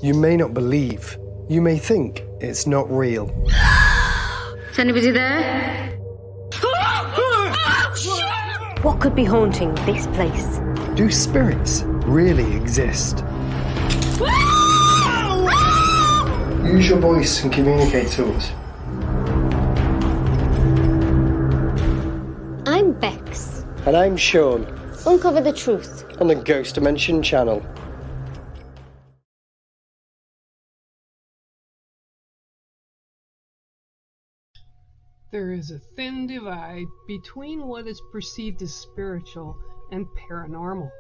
You may not believe. You may think it's not real. Is anybody there? What could be haunting this place? Do spirits really exist? Use your voice and communicate to us. I'm Bex. And I'm Sean. Uncover the truth On the Ghost Dimension channel. There is a thin divide between what is perceived as spiritual and paranormal,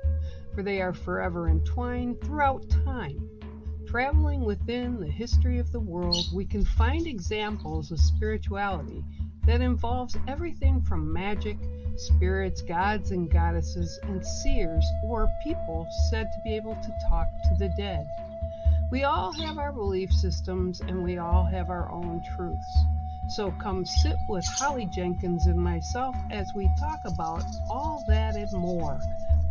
for they are forever entwined throughout time. Traveling within the history of the world, we can find examples of spirituality that involves everything from magic, spirits, gods and goddesses, and seers or people said to be able to talk to the dead. We all have our belief systems and we all have our own truths. So come sit with Holly Jenkins and myself as we talk about all that and more.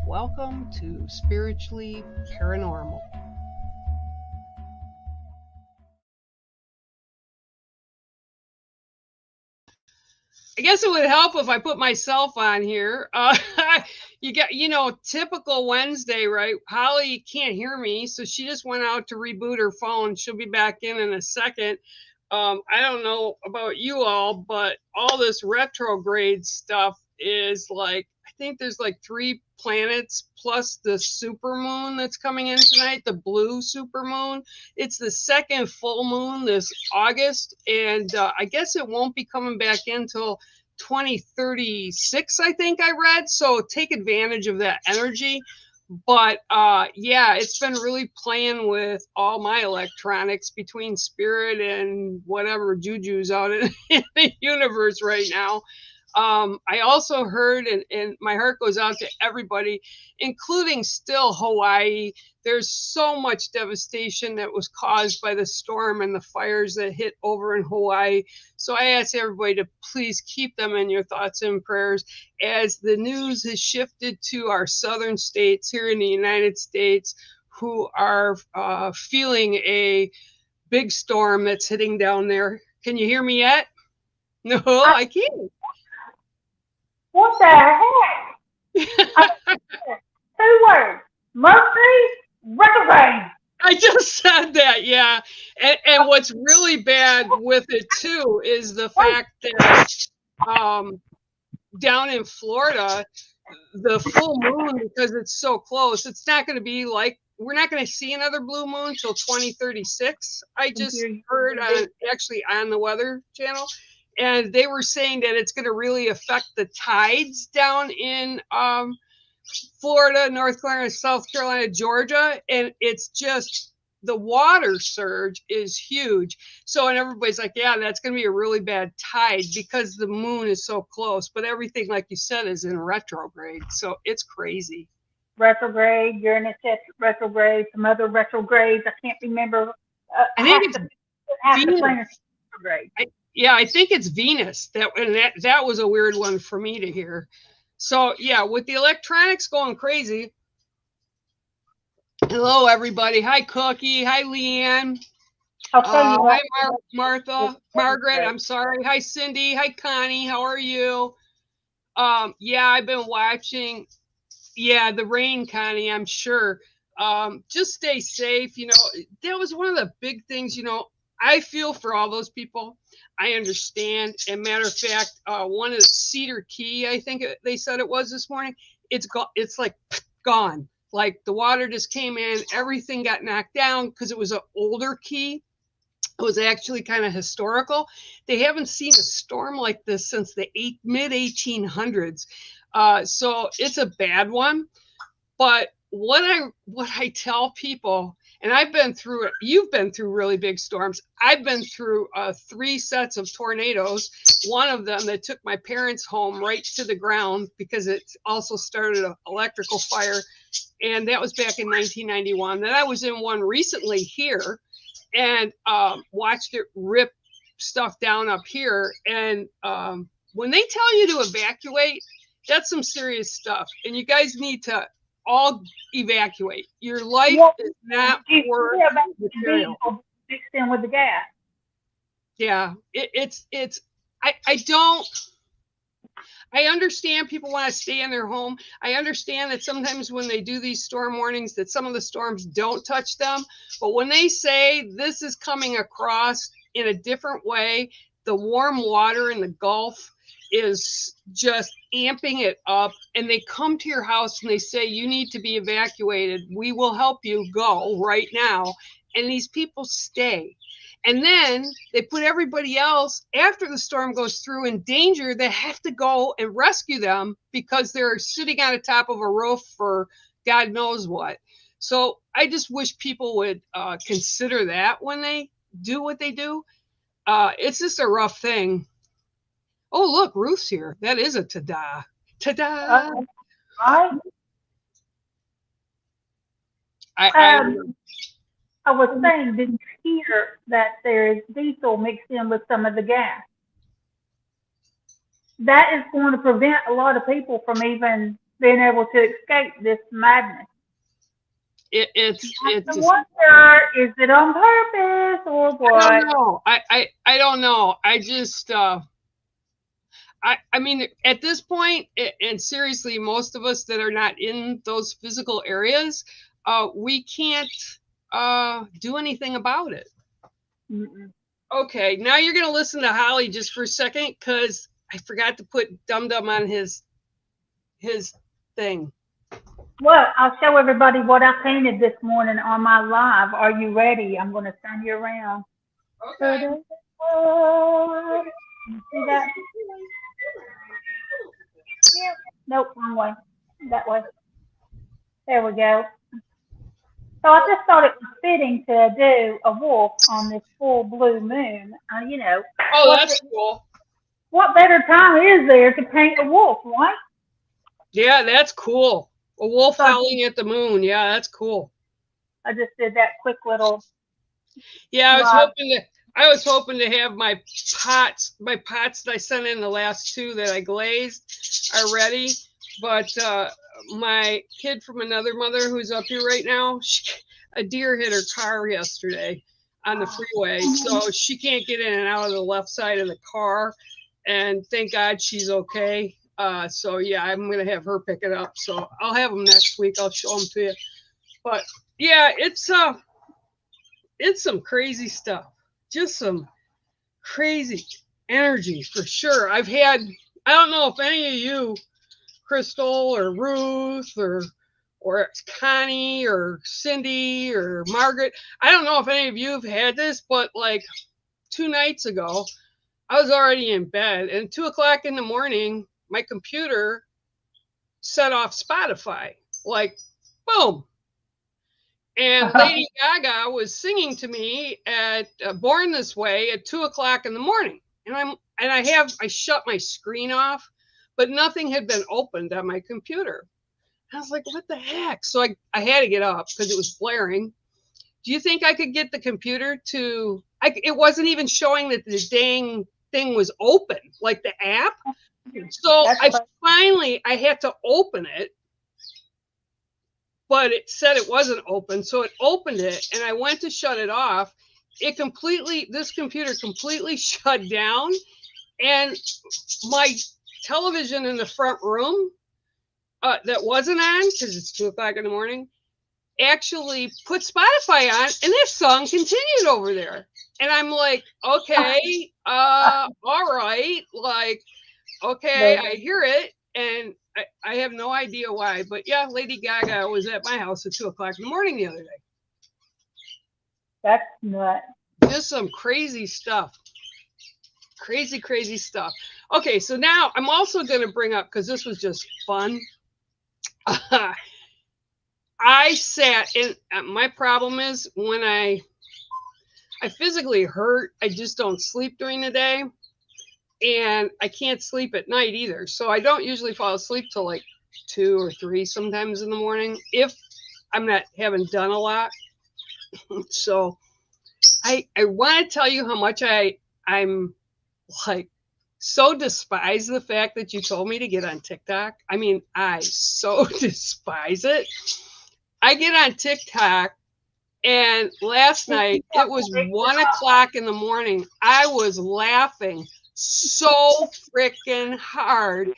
Welcome to Spiritually Paranormal. I guess it would help if I put myself on here. You got, typical Wednesday, right? Holly can't hear me, so she just went out to reboot her phone. She'll be back in a second. I don't know about you all, but all this retrograde stuff is like, I think there's like 3 planets plus the supermoon that's coming in tonight, the blue supermoon. It's the second full moon this August, and I guess it won't be coming back in till 2036, I think I read. So take advantage of that energy. But yeah, it's been really playing with all my electronics between spirit and whatever juju's out in the universe right now. I also heard, and my heart goes out to everybody, including still Hawaii. There's so much devastation that was caused by the storm and the fires that hit over in Hawaii. So I ask everybody to please keep them in your thoughts and prayers as the news has shifted to our southern states here in the United States, who are feeling a big storm that's hitting down there. Can you hear me yet? No, I can't. What the heck? 2 words. Mercury retrograde. I just said that, yeah. And what's really bad with it, too, is the fact that down in Florida, the full moon, because it's so close, it's not going to be like, we're not going to see another blue moon till 2036. I just heard on the Weather Channel. And they were saying that it's going to really affect the tides down in Florida, North Carolina, South Carolina, Georgia. And it's just, the water surge is huge. So, and everybody's like, yeah, that's going to be a really bad tide because the moon is so close. But everything, like you said, is in retrograde. So it's crazy. Retrograde, Uranus retrograde, some other retrogrades. I can't remember. I think it's Venus retrograde. Yeah, I think it's Venus. That was a weird one for me to hear. So yeah, with the electronics going crazy. Hello, everybody. Hi, Cookie. Hi, Leanne. Hi, Martha. Margaret. I'm sorry. Hi, Cindy. Hi, Connie. How are you? Yeah, I've been watching. Yeah, the rain, Connie. I'm sure. Just stay safe. That was one of the big things. I feel for all those people. I understand. And matter of fact, one of the Cedar Key, I think they said it was this morning, it's like gone. Like the water just came in, everything got knocked down because it was an older key. It was actually kind of historical. They haven't seen a storm like this since the mid 1800s. So it's a bad one. But what I tell people, and I've been through it. You've been through really big storms. I've been through 3 sets of tornadoes. One of them that took my parents' home right to the ground because it also started an electrical fire. And that was back in 1991. Then I was in one recently here and watched it rip stuff down up here. And when they tell you to evacuate, that's some serious stuff. And you guys need to all evacuate. Your life What is not do you worth hear about the material. diesel mixed in with the gas? Yeah, it's I don't. I understand people want to stay in their home. I understand that sometimes when they do these storm warnings that some of the storms don't touch them. But when they say this is coming across in a different way, the warm water in the Gulf is just amping it up, and they come to your house and they say you need to be evacuated. We will help you go right now. And these people stay. And then they put everybody else after the storm goes through in danger. They have to go and rescue them because they're sitting on the top of a roof for God knows what. So I just wish people would consider that when they do what they do. It's just a rough thing. Oh, look, Ruth's here. That is a ta-da. Ta-da. Right? I I was saying, did you hear that there is diesel mixed in with some of the gas? That is going to prevent a lot of people from even being able to escape this madness. it's I just, wonder, is it on purpose or what? I don't know. I don't know. I just I mean, at this point, and seriously, most of us that are not in those physical areas, we can't do anything about it. Mm-mm. Okay, now you're going to listen to Holly just for a second because I forgot to put Dum Dum on his thing. Well, I'll show everybody what I painted this morning on my live. Are you ready? I'm going to turn you around. Okay. You see that? Yeah. Nope, wrong way. That way. There we go. So I just thought it was fitting to do a wolf on this full blue moon. You know, Oh, that's cool. what better time is there to paint a wolf, right? Yeah, that's cool. A wolf howling at the moon. Yeah, that's cool. I just did that quick little. Yeah, live. I was hoping to have my pots that I sent in the last two that I glazed are ready, but my kid from another mother who's up here right now, a deer hit her car yesterday on the freeway, so she can't get in and out of the left side of the car, and thank God she's okay. So yeah, I'm gonna have her pick it up. So I'll have them next week. I'll show them to you. But yeah, it's some crazy stuff. Just some crazy energy for sure. I don't know if any of you, Crystal or Ruth or Connie or Cindy or Margaret, I don't know if any of you have had this, but like 2 nights ago, I was already in bed, and 2 o'clock in the morning, my computer set off Spotify. Like, boom. And Lady Gaga was singing to me at Born This Way at 2 o'clock in the morning. And I shut my screen off, but nothing had been opened on my computer. I was like, what the heck? So I had to get up because it was blaring. Do you think I could get the computer to, it wasn't even showing that the dang thing was open, like the app. So I had to open it, but it said it wasn't open. So it opened it and I went to shut it off. This computer completely shut down, and my television in the front room that wasn't on because it's 2 o'clock in the morning actually put Spotify on, and that song continued over there. And I'm like, okay, all right, like, okay, I hear it, and I have no idea why. But yeah, Lady Gaga was at my house at 2 o'clock in the morning the other day. That's nuts. Just some crazy stuff. Crazy stuff. Okay, so now I'm also going to bring up, because this was just fun. I sat in. My problem is when I physically hurt, I just don't sleep during the day, and I can't sleep at night either. So I don't usually fall asleep till like 2 or 3 sometimes in the morning if I'm not having done a lot. So I want to tell you how much I'm like so despise the fact that you told me to get on TikTok. I mean, I so despise it. I get on TikTok, and last night it was 1 o'clock in the morning. I was laughing so freaking hard.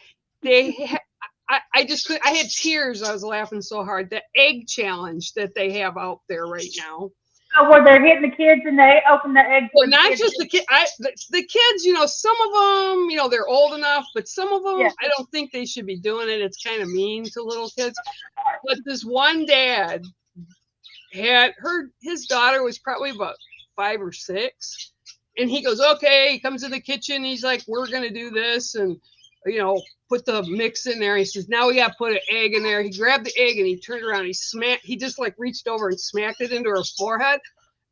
I just could. I had tears. I was laughing so hard. The egg challenge that they have out there right now. Oh, where they're hitting the kids and they open the eggs. Well, not just the kid. The kids. You know, some of them. You know, they're old enough, but some of them, I don't think they should be doing it. It's kind of mean to little kids. But this one dad had his daughter was probably about 5 or 6, and he goes, okay. He comes in the kitchen. He's like, we're gonna do this, and put the mix in there. He says, now we got to put an egg in there. He grabbed the egg and he turned around. He just like reached over and smacked it into her forehead.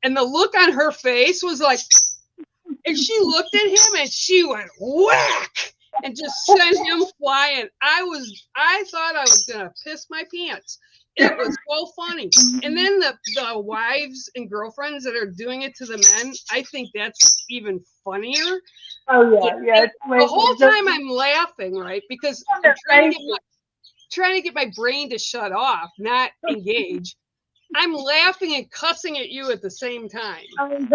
And the look on her face was like, and she looked at him and she went whack and just sent him flying. I thought I was going to piss my pants. It was so funny. And then the wives and girlfriends that are doing it to the men, I think that's even funnier. Oh, yeah. The whole time I'm laughing, right? Because I'm trying to get my brain to shut off, not engage. I'm laughing and cussing at you at the same time. And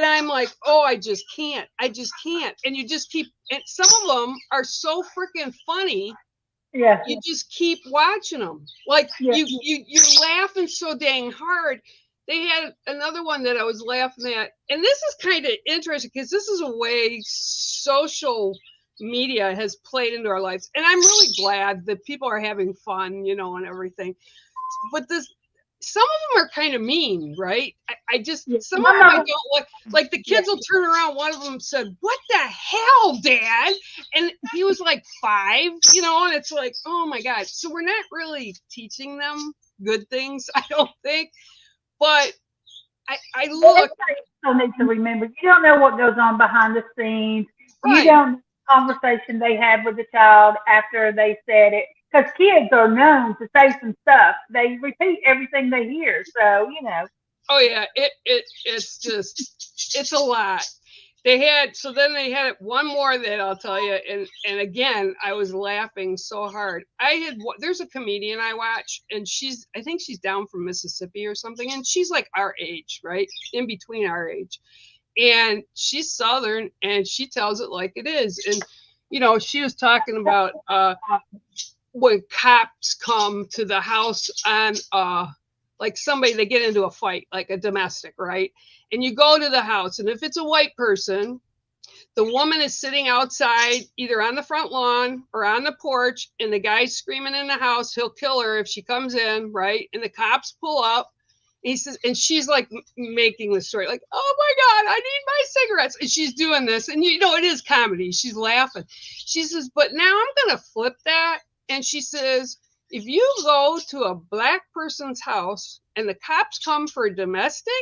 I'm like, oh, I just can't. And you just keep, and some of them are so freaking funny. Yeah. You just keep watching them. Like you're laughing so dang hard. They had another one that I was laughing at, and this is kind of interesting because this is a way social media has played into our lives, and I'm really glad that people are having fun, and everything. But some of them are kind of mean, right? Some of them I don't like the kids will turn around. One of them said, "What the hell, Dad?" And he was like 5, and it's like, oh my God. So we're not really teaching them good things, I don't think. But I look. You need to remember, you don't know what goes on behind the scenes. Right. You don't know the conversation they had with the child after they said it. Because kids are known to say some stuff. They repeat everything they hear. So, Oh yeah, it's a lot. Then they had one more that I'll tell you, and again, I was laughing so hard. There's a comedian I watch, and I think she's down from Mississippi or something, and she's like our age, right? In between our age. And she's Southern, and she tells it like it is. And, she was talking about when cops come to the house and like somebody, they get into a fight, like a domestic, right? And you go to the house, and if it's a white person, the woman is sitting outside either on the front lawn or on the porch, and the guy's screaming in the house, he'll kill her if she comes in, right? And the cops pull up. He says, and she's like making the story, like, oh my God, I need my cigarettes. And she's doing this, and it is comedy. She's laughing. She says, but now I'm going to flip that. And she says, if you go to a black person's house and the cops come for a domestic,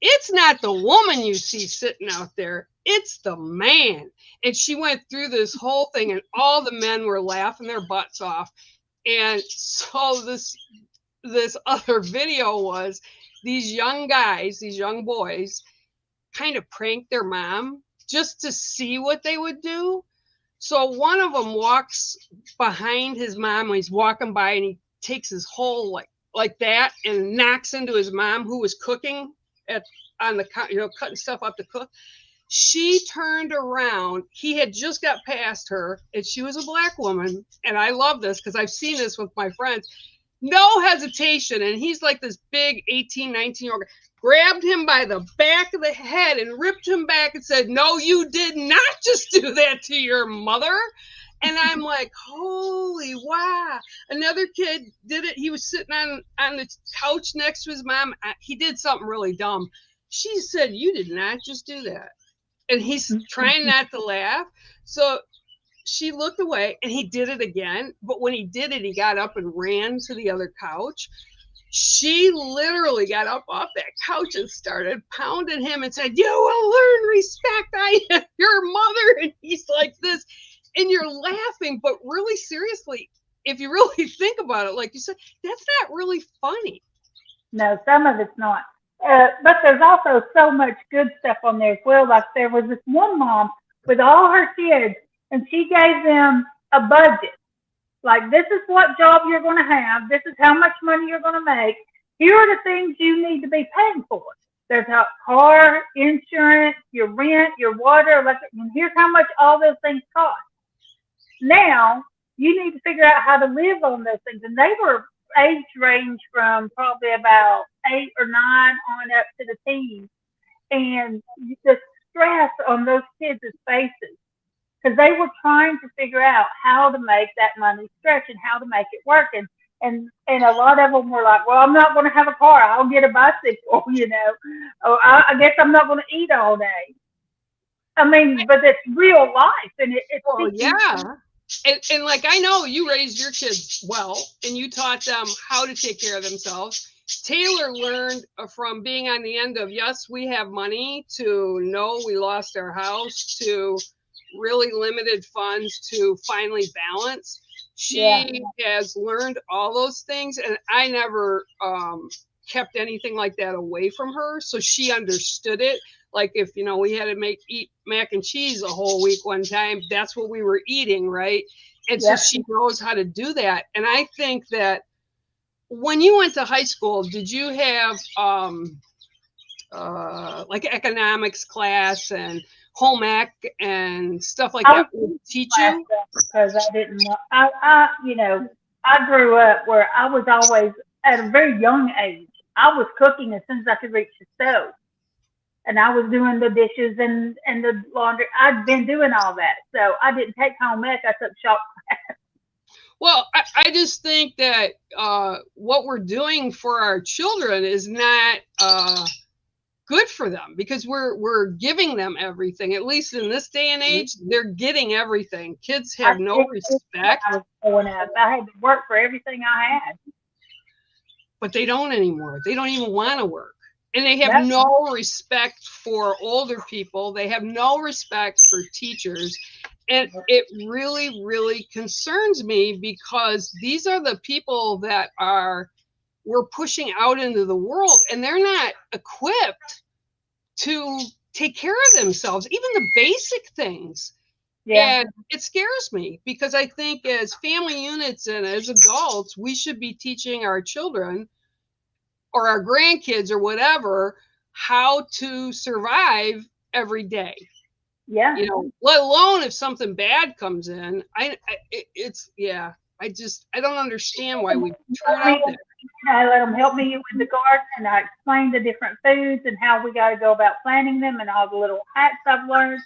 it's not the woman you see sitting out there, it's the man. And she went through this whole thing, and all the men were laughing their butts off. And so this other video was these young guys, these young boys, kind of pranked their mom just to see what they would do. So one of them walks behind his mom when he's walking by, and he takes his whole like that and knocks into his mom, who was cooking on the cutting stuff up to cook. She turned around. He had just got past her, and she was a black woman. And I love this because I've seen this with my friends. No hesitation. And he's like this big 18, 19-year-old guy. Grabbed him by the back of the head and ripped him back and said, no, you did not just do that to your mother. And I'm like, holy wow. Another kid did it. He was sitting on the couch next to his mom. He did something really dumb. She said, you did not just do that. And he's trying not to laugh. So she looked away, and he did it again. But when he did it, he got up and ran to the other couch. She literally got up off that couch and started pounding him and said, you will learn respect. I am your mother. And he's like this. And you're laughing, but really seriously, if you really think about it, like you said, that's not really funny. No, some of it's not. But there's also so much good stuff on there as well. Like there was this one mom with all her kids, and she gave them a budget. Like, this is what job you're going to have. This is how much money you're going to make. Here are the things you need to be paying for. There's a car, insurance, your rent, your water, electric, and here's how much all those things cost. Now, you need to figure out how to live on those things. And they were age range from probably about 8 or 9 on up to the teens. And the stress on those kids' faces, because they were trying to figure out how to make that money stretch and how to make it work. And a lot of them were like, well, I'm not going to have a car. I'll get a bicycle, you know. Or I guess I'm not going to eat all day. I mean, but it's real life. And it's well, yeah. And like, I know you raised your kids well, and you taught them how to take care of themselves. Taylor learned from being on the end of, yes, we have money, to no, we lost our house, to really limited funds, to finally balance. She has learned all those things, and I never kept anything like that away from her. So she understood it. Like, if, you know, we had to eat mac and cheese a whole week one time, that's what we were eating, right? And so she knows how to do that. And I think that when you went to high school, did you have like economics class and home ec and stuff like that would teach you? Because I didn't want, you know, I grew up where I was always, at a very young age, I was cooking as soon as I could reach the stove. And I was doing the dishes and the laundry. I'd been doing all that. So I didn't take home ec. I took shop class. Well, I just think that what we're doing for our children is not good for them, because we're giving them everything. At least in this day and age, they're getting everything. Kids have no respect. I was growing up. I had to work for everything I had. But they don't anymore. They don't even want to work. And they have no respect for older people. They have no respect for teachers. And it really, really concerns me, because these are the people that we're pushing out into the world, and they're not equipped to take care of themselves, even the basic things. Yeah. And it scares me, because I think as family units and as adults, we should be teaching our children or our grandkids or whatever how to survive every day. Yeah. You know, let alone if something bad comes in. I don't understand why we throw it out there. I let them help me with the garden, and I explain the different foods and how we got to go about planting them and all the little hacks I've learned.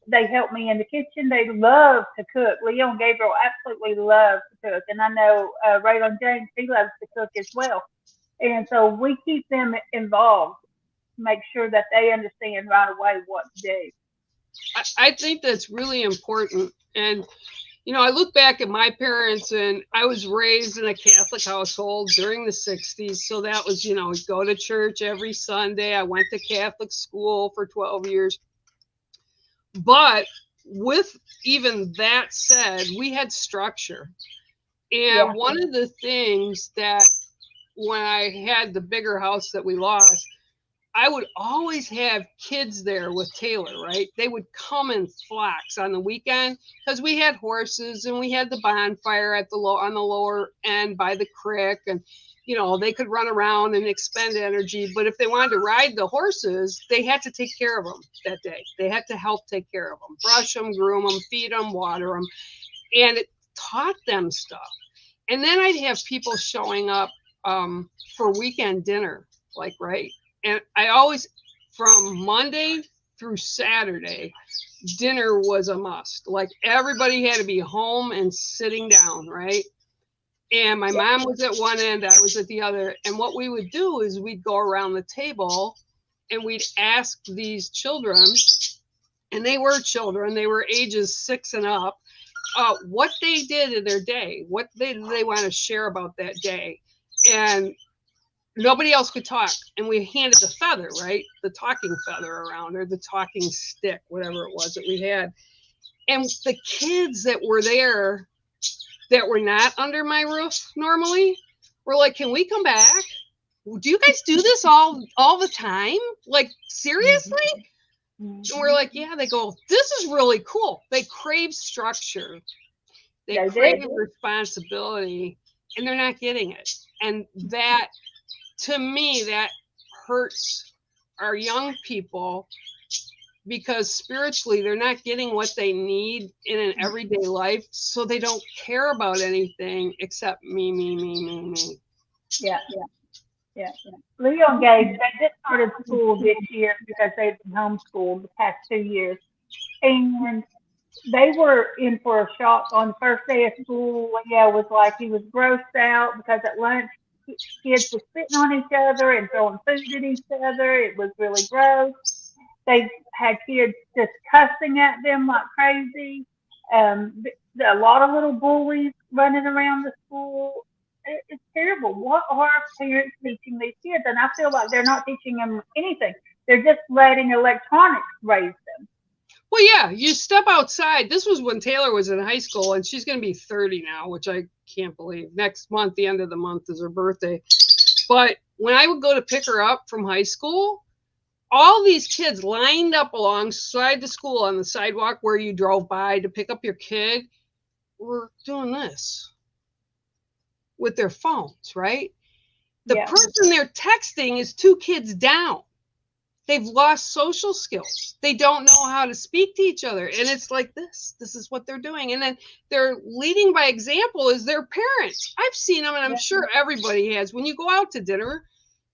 They help me in the kitchen. They love to cook. Leo and Gabriel absolutely love to cook. And I know Raylan James, he loves to cook as well. And so we keep them involved, make sure that they understand right away what to do. I think that's really important. And, you know, I look back at my parents, and I was raised in a Catholic household during the 60s. So that was, you know, go to church every Sunday. I went to Catholic school for 12 years. But with even that said, we had structure. And one of the things that when I had the bigger house that we lost, I would always have kids there with Taylor, right? They would come in flocks on the weekend, because we had horses and we had the bonfire at on the lower end by the creek, and you know, they could run around and expend energy. But if they wanted to ride the horses, they had to take care of them that day. They had to help take care of them, brush them, groom them, feed them, water them, and it taught them stuff. And then I'd have people showing up for weekend dinner, like, right? And I always, from Monday through Saturday, dinner was a must. Like, everybody had to be home and sitting down, right? And my mom was at one end, I was at the other. And what we would do is we'd go around the table and we'd ask these children, and they were children, they were ages 6 and up, what they did in their day, what they want to share about that day. And nobody else could talk. And we handed the feather, right? The talking feather around, or the talking stick, whatever it was that we had. And the kids that were there that were not under my roof normally were like, can we come back? Do you guys do this all the time? Like, seriously? And we're like, yeah, they go, this is really cool. They crave structure. They crave responsibility, and they're not getting it. And that, to me, that hurts our young people, because spiritually they're not getting what they need in an everyday life, so they don't care about anything except me. Yeah. Leo and Gabe, they just started school this year because they've been homeschooled the past 2 years. And they were in for a shock on the first day of school. Leo was like, he was grossed out because at lunch, kids were spitting on each other and throwing food at each other. It was really gross. They had kids just cussing at them like crazy. A lot of little bullies running around the school. It's terrible. What are parents teaching these kids? And I feel like they're not teaching them anything. They're just letting electronics raise them. Well, yeah, you step outside. This was when Taylor was in high school, and she's going to be 30 now, which I can't believe. Next month, the end of the month, is her birthday. But when I would go to pick her up from high school, all these kids lined up alongside the school on the sidewalk where you drove by to pick up your kid were doing this with their phones, right? The person they're texting is 2 kids down. They've lost social skills. They don't know how to speak to each other. And it's like this is what they're doing. And then they're leading by example as their parents. I've seen them, and I'm sure everybody has. When you go out to dinner,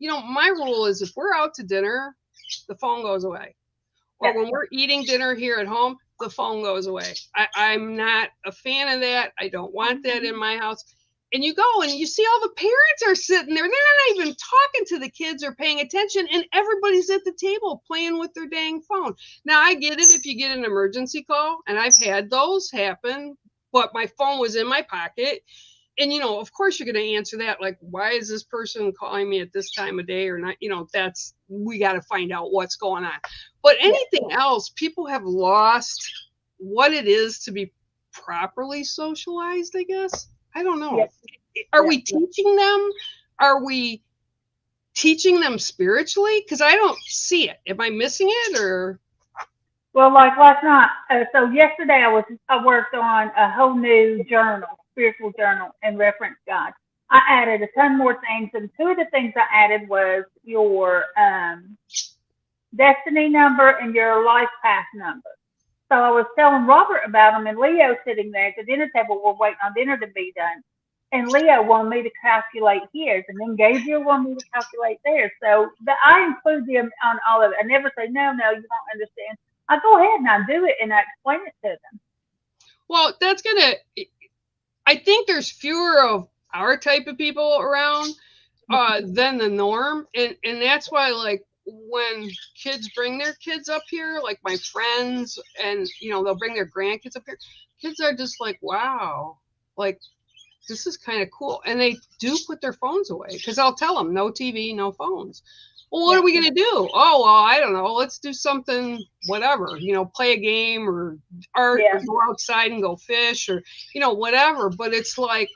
my rule is if we're out to dinner, the phone goes away. Or when we're eating dinner here at home, the phone goes away. I'm not a fan of that. I don't want that in my house. And you go and you see all the parents are sitting there. They're not even talking to the kids or paying attention. And everybody's at the table playing with their dang phone. Now, I get it if you get an emergency call, and I've had those happen, but my phone was in my pocket. And, of course you're going to answer that. Like, why is this person calling me at this time of day or not? We got to find out what's going on. But anything else, people have lost what it is to be properly socialized, I guess. I don't know. Are we teaching them? Are we teaching them spiritually? Because I don't see it. Am I missing it, or? Well, like last night. So yesterday I worked on a whole new journal, spiritual journal and reference guide. I added a ton more things, and 2 of the things I added was your destiny number and your life path number. So I was telling Robert about them, and Leo sitting there at the dinner table. We're waiting on dinner to be done. And Leo wanted me to calculate his, and then Gabriel wanted me to calculate theirs. So I include them on all of it. I never say, no, you don't understand. I go ahead and I do it, and I explain it to them. Well, I think there's fewer of our type of people around than the norm. And that's why, like, when kids bring their kids up here, like my friends, and they'll bring their grandkids up here, kids are just like, wow, like, this is kind of cool. And they do put their phones away, because I'll tell them no TV, no phones. Well, what are we going to do? Oh, well, I don't know, let's do something, whatever, play a game or art, or go outside and go fish, or whatever. But it's like,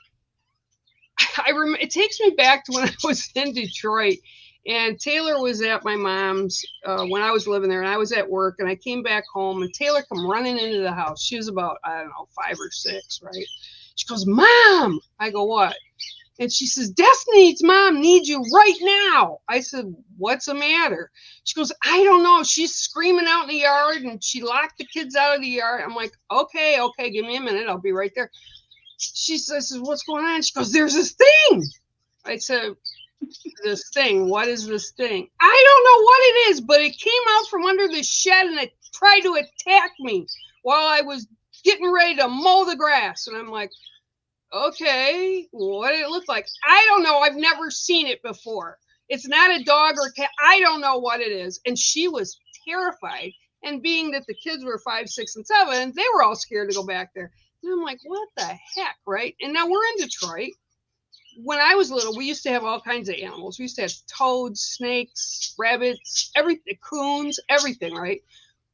it takes me back to when I was in Detroit. And Taylor was at my mom's when I was living there, and I was at work, and I came back home, and Taylor come running into the house. She was about, I don't know, 5 or 6, right? She goes, Mom. I go, what? And she says, Destiny's mom needs you right now. I said, what's the matter? She goes, I don't know. She's screaming out in the yard, and she locked the kids out of the yard. I'm like, okay, give me a minute. I'll be right there. She says, what's going on? She goes, there's this thing. I said, this thing, what is this thing? I don't know what it is, but it came out from under the shed, and it tried to attack me while I was getting ready to mow the grass. And I'm like, okay, what did it look like? I don't know. I've never seen it before. It's not a dog or a cat. I don't know what it is. And she was terrified. And being that the kids were 5, 6, and 7, they were all scared to go back there. And I'm like, what the heck, right? And now we're in Detroit. When I was little, we used to have all kinds of animals. We used to have toads, snakes, rabbits, everything, coons, everything, right?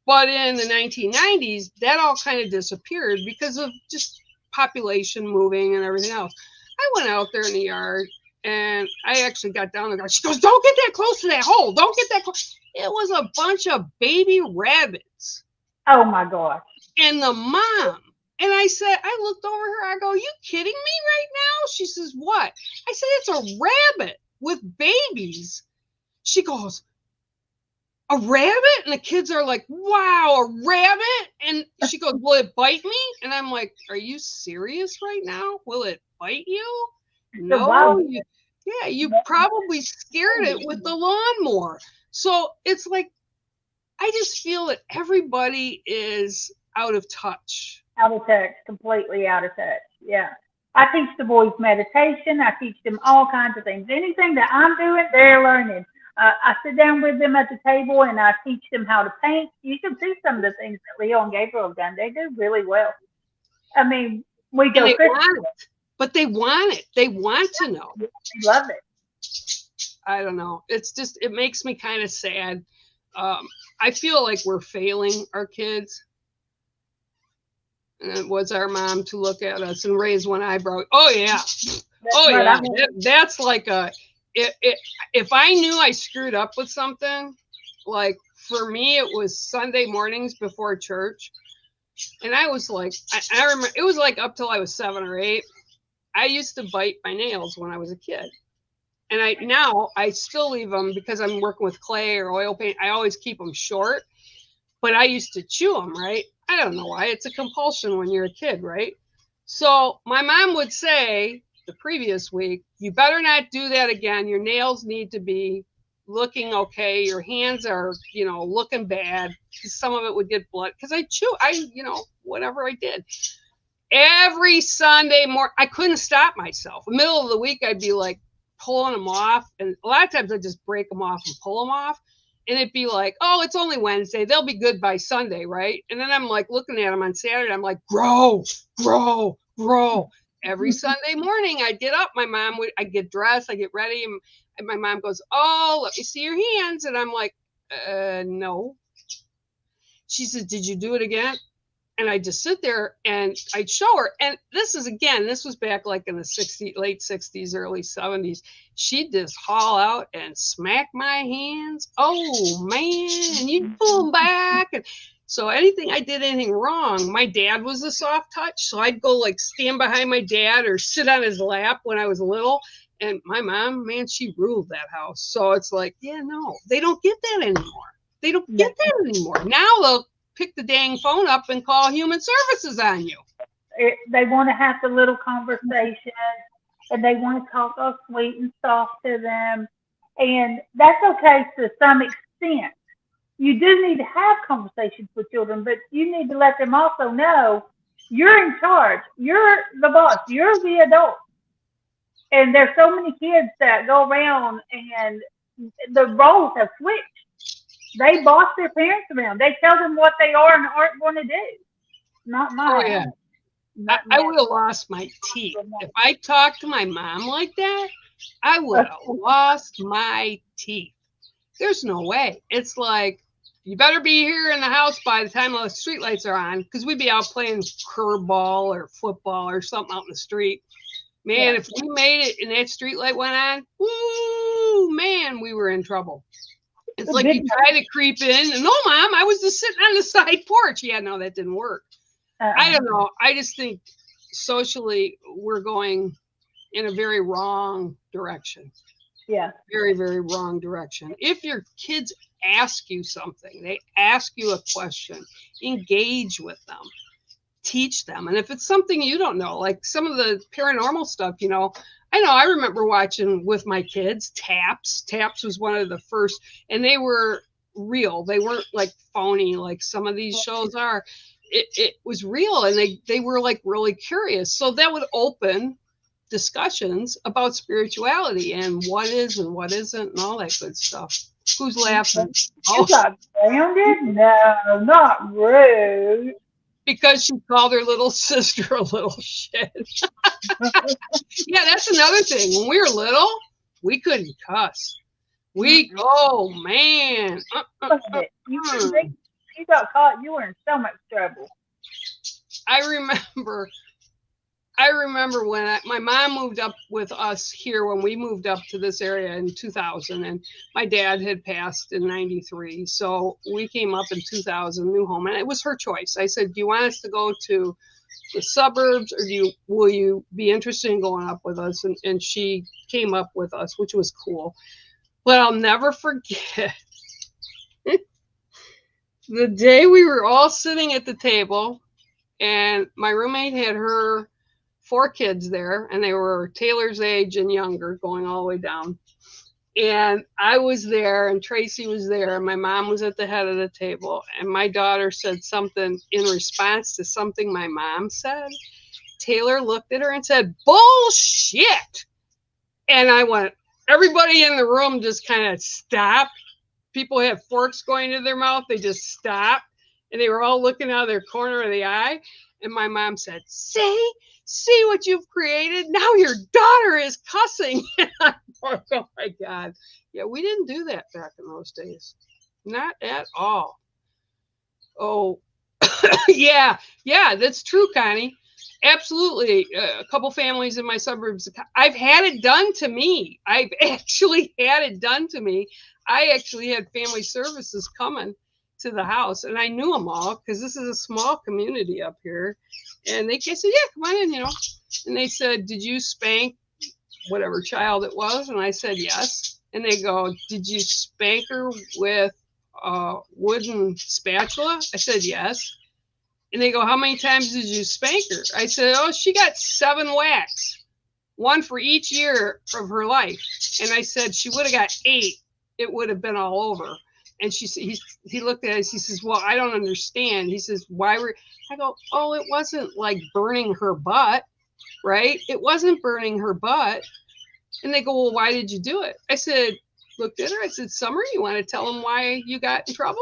But in the 1990s, that all kind of disappeared because of just population moving and everything else. I went out there in the yard, and I actually got down there. She goes, don't get that close to that hole. Don't get that close. It was a bunch of baby rabbits. Oh my gosh. And the mom. And I said, I looked over her. I go, you kidding me right now? She says, what? I said, it's a rabbit with babies. She goes, a rabbit? And the kids are like, wow, a rabbit? And she goes, will it bite me? And I'm like, are you serious right now? Will it bite you? No. You probably scared it with the lawnmower. So it's like, I just feel that everybody is out of touch. Out of touch, completely out of touch. Yeah. I teach the boys meditation. I teach them all kinds of things. Anything that I'm doing, they're learning. I sit down with them at the table and I teach them how to paint. You can see some of the things that Leo and Gabriel have done. They do really well. I mean, we go but they want it. They want to know. They love it. I don't know. It's just, it makes me kind of sad. I feel like we're failing our kids. And it was our mom to look at us and raise one eyebrow. Oh yeah. That's like if I knew I screwed up with something, like for me, it was Sunday mornings before church. And I was like, I remember it was like up till I was 7 or 8. I used to bite my nails when I was a kid. And now I still leave them because I'm working with clay or oil paint. I always keep them short, but I used to chew them, right? I don't know why. It's a compulsion when you're a kid, right? So my mom would say the previous week, you better not do that again. Your nails need to be looking okay. Your hands are, looking bad. Some of it would get blood because whatever I did. Every Sunday morning, I couldn't stop myself. Middle of the week, I'd be like pulling them off. And a lot of times I'd just break them off and pull them off. And it'd be like, oh, it's only Wednesday. They'll be good by Sunday, right? And then I'm like looking at them on Saturday. I'm like, grow. Every Sunday morning, I'd get up. I'd get dressed. I get ready. And my mom goes, oh, let me see your hands. And I'm like, no. She says, did you do it again? And I just sit there and I'd show her. And this was back like in the late 60s, early 70s. She'd just haul out and smack my hands. Oh, man. And you'd pull them back. And so anything wrong, my dad was a soft touch. So I'd go like stand behind my dad or sit on his lap when I was little. And my mom, man, she ruled that house. So it's like, yeah, no, they don't get that anymore. Now they'll pick the dang phone up and call human services on you. They want to have the little conversation and they want to talk all sweet and soft to them. And that's okay to some extent. You do need to have conversations with children, but you need to let them also know you're in charge. You're the boss. You're the adult. And there's so many kids that go around and the roles have switched. They boss their parents around. They tell them what they are and aren't going to do. Not mine. Oh, yeah. I would have lost my teeth. If I talked to my mom like that, I would have lost my teeth. There's no way. It's like, you better be here in the house by the time the streetlights are on, because we'd be out playing curveball or football or something out in the street. Man, if we made it and that streetlight went on, woo, man, we were in trouble. It's like you try to creep in, and no, Mom, I was just sitting on the side porch. Yeah, no, that didn't work. I don't know. I just think socially we're going in a very wrong direction. Yeah. Very, very wrong direction. If your kids ask you something, they ask you a question, engage with them, teach them. And if it's something you don't know, like some of the paranormal stuff, I remember watching with my kids Taps. Taps was one of the first, and they were real. They weren't like phony like some of these shows are. It was real, and they were like really curious. So that would open discussions about spirituality and what is and what isn't and all that good stuff. Who's laughing? You got grounded? No, not rude. Because she called her little sister a little shit. Yeah, that's another thing. When we were little, we couldn't cuss. Oh man. You got caught, you were in so much trouble. I remember I remember when my mom moved up with us here when we moved up to this area in 2000, and my dad had passed in 93. So we came up in 2000, new home, and it was her choice. I said, do you want us to go to the suburbs, or will you be interested in going up with us? And she came up with us, which was cool. But I'll never forget the day we were all sitting at the table, and my roommate had her 4 kids there, and they were Taylor's age and younger, going all the way down. And I was there, and Tracy was there, and my mom was at the head of the table. And my daughter said something in response to something my mom said. Taylor looked at her and said, "Bullshit." And I went, everybody in the room just kind of stopped. People had forks going to their mouth. They just stopped, and they were all looking out of their corner of the eye. And my mom said, see what you've created? Now your daughter is cussing. Oh my God. Yeah, we didn't do that back in those days. Not at all. Oh, yeah, that's true, Connie. Absolutely. A couple families in my suburbs. I've had it done to me. I've actually had it done to me. I actually had family services coming to the house, and I knew them all because this is a small community up here. And they said, yeah, come on in, And they said, did you spank whatever child it was? And I said, yes. And they go, did you spank her with a wooden spatula? I said, yes. And they go, how many times did you spank her? I said, oh, she got 7 whacks, 1 for each year of her life. And I said, she would have got 8. It would have been all over. And he looked at us. He says, well, I don't understand. He says, why were, I go, oh, it wasn't like burning her butt, right? It wasn't burning her butt. And they go, well, why did you do it? I said, looked at her. I said, Summer, you want to tell them why you got in trouble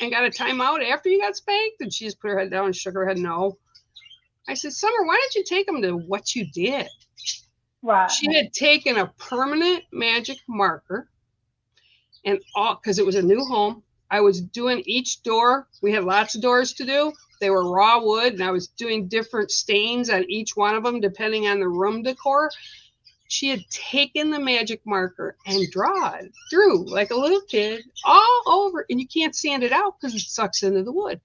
and got a timeout after you got spanked? And she just put her head down and shook her head no. I said, Summer, why didn't you take them to what you did? Right. She had taken a permanent magic marker, and all, because it was a new home, I was doing each door. We had lots of doors to do. They were raw wood, and I was doing different stains on each one of them depending on the room decor. She had taken the magic marker and drew like a little kid all over, and you can't sand it out because it sucks into the wood.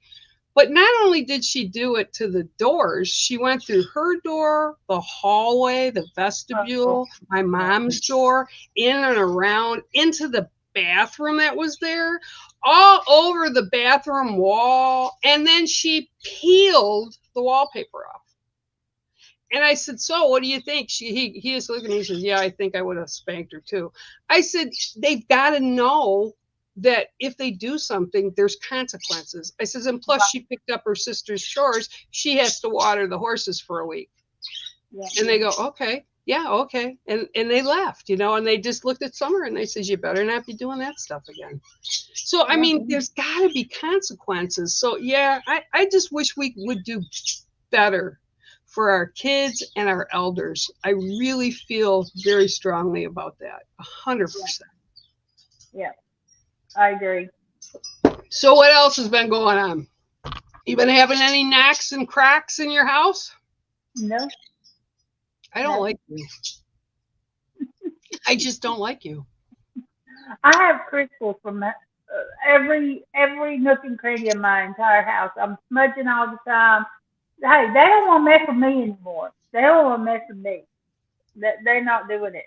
But not only did she do it to the doors, she went through her door, the hallway, the vestibule, my mom's door, in and around, into the bathroom that was there, all over the bathroom wall. And then she peeled the wallpaper off. And I said, so what do you think? He just looked at me and says, yeah, I think I would have spanked her too. I said, they've got to know that if they do something, there's consequences. I says, and plus she picked up her sister's chores. She has to water the horses for a week. Yeah. And they go, okay, yeah, okay. And they left, and they just looked at Summer and they says, you better not be doing that stuff again. So, I mean, there's got to be consequences. So, yeah, I just wish we would do better for our kids and our elders. I really feel very strongly about that. 100%. Yeah, I agree. So what else has been going on? You been having any knocks and cracks in your house? No. I don't like you. I just don't like you. I have crystals from every nook and cranny of my entire house. I'm smudging all the time. Hey, they don't want to mess with me anymore. They don't want to mess with me. They're not doing it.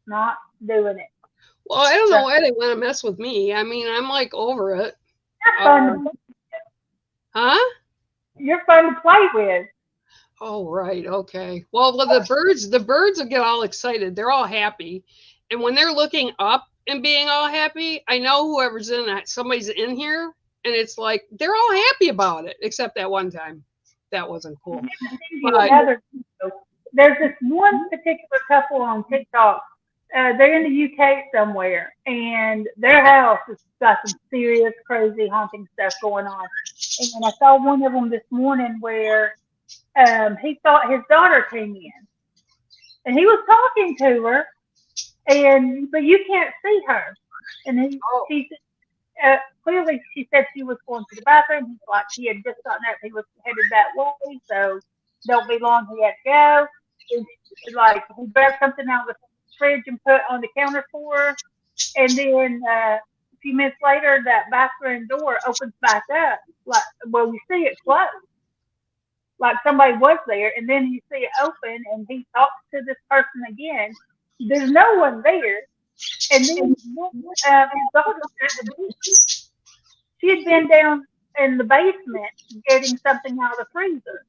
Not doing it. Well, I don't know why they want to mess with me. I mean, I'm like over it. That's fun to play with. Huh? You're fun to play with. Oh, right. Okay. Well, the birds will get all excited. They're all happy. And when they're looking up and being all happy, I know whoever's in that, somebody's in here, and it's like, they're all happy about it, except that one time. That wasn't cool. There's this one particular couple on TikTok. They're in the UK somewhere, and their house has got some serious, crazy, haunting stuff going on. And I saw one of them this morning where he thought his daughter came in, and he was talking to her, but you can't see her. And she clearly she said she was going to the bathroom. Like he had just gotten up, he was headed that way. So Don't be long, he had to go. Like, he grabbed something out of the fridge and put on the counter for her. And then a few minutes later, that bathroom door opens back up. Like, well, you see it close, like somebody was there. And then you see it open, and he talks to this person again. There's no one there. And then his daughter's at the beach. She had been down in the basement getting something out of the freezer.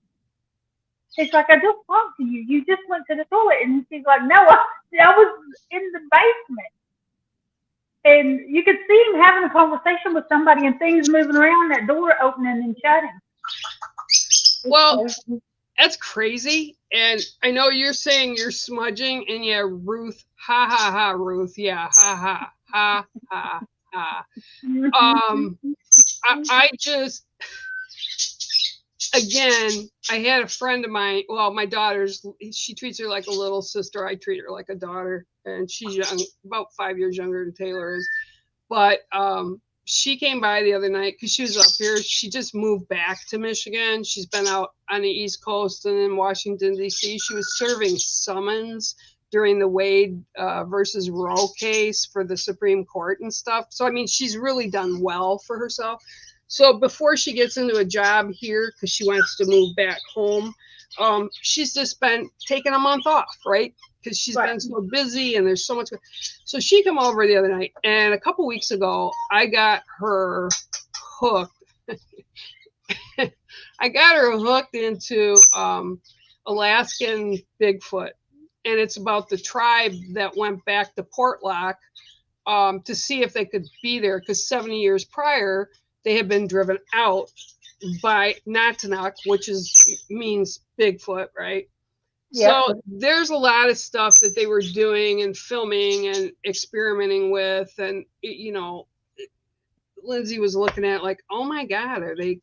She's like, I just talked to you. You just went to the toilet. And she's like, no, I was in the basement. And you could see him having a conversation with somebody and things moving around, that door opening and shutting. Well, that's crazy. And I know you're saying you're smudging, and yeah, Ruth, ha ha ha, Ruth, yeah, ha ha ha ha. I just, again, I had a friend of mine, well, my daughter's, she treats her like a little sister. I treat her like a daughter, and she's young, about 5 years younger than Taylor is. But she came by the other night because she was up here. She just moved back to Michigan. She's been out on the East Coast and in Washington, D.C. She was serving summons during the Wade versus Roe case for the Supreme Court and stuff. So, I mean, she's really done well for herself. So before she gets into a job here, because she wants to move back home, she's just been taking a month off, right? Because she's been so busy and there's so much. So she came over the other night, and a couple weeks ago, I got her hooked. I got her hooked into Alaskan Bigfoot, and it's about the tribe that went back to Portlock to see if they could be there, because 70 years prior, they had been driven out by Natinak, which means Bigfoot, right? Yeah. So there's a lot of stuff that they were doing and filming and experimenting with. And, you know, Lindsay was looking at like, oh my God, are they,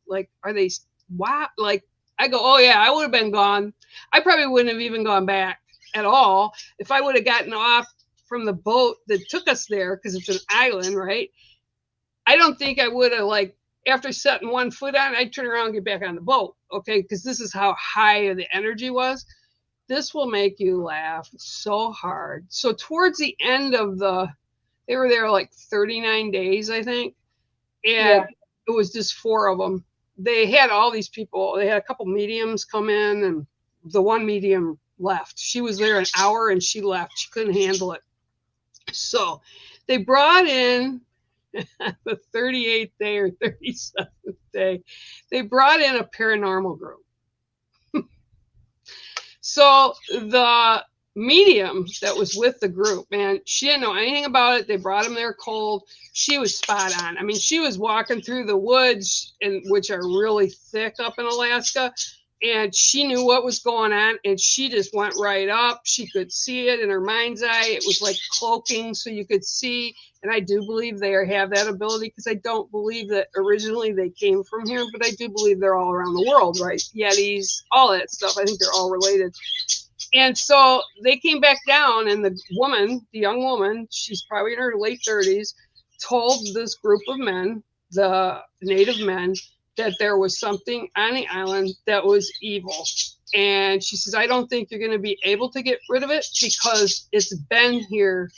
wow? Like, I go, oh yeah, I would have been gone. I probably wouldn't have even gone back at all. If I would have gotten off from the boat that took us there, because it's an island, right? I don't think I would have, like, after setting one foot on, I'd turn around and get back on the boat, okay? Because this is how high the energy was. This will make you laugh so hard. So towards the end of they were there like 39 days, I think. And it was just 4 of them. They had all these people. They had a couple mediums come in, and the one medium left. She was there an hour and she left. She couldn't handle it. So they brought in the 38th day or 37th day, they brought in a paranormal group. So the medium that was with the group, man, she didn't know anything about it. They brought him there cold. She was spot on. I mean, she was walking through the woods, which are really thick up in Alaska, and she knew what was going on, and she just went right up. She could see it in her mind's eye. It was like cloaking, so you could see. And I do believe they have that ability, because I don't believe that originally they came from here, but I do believe they're all around the world, right? Yetis, all that stuff. I think they're all related. And so they came back down, and the young woman, she's probably in her late 30s, told this group of men, the native men, that there was something on the island that was evil. And she says, I don't think you're going to be able to get rid of it, because it's been here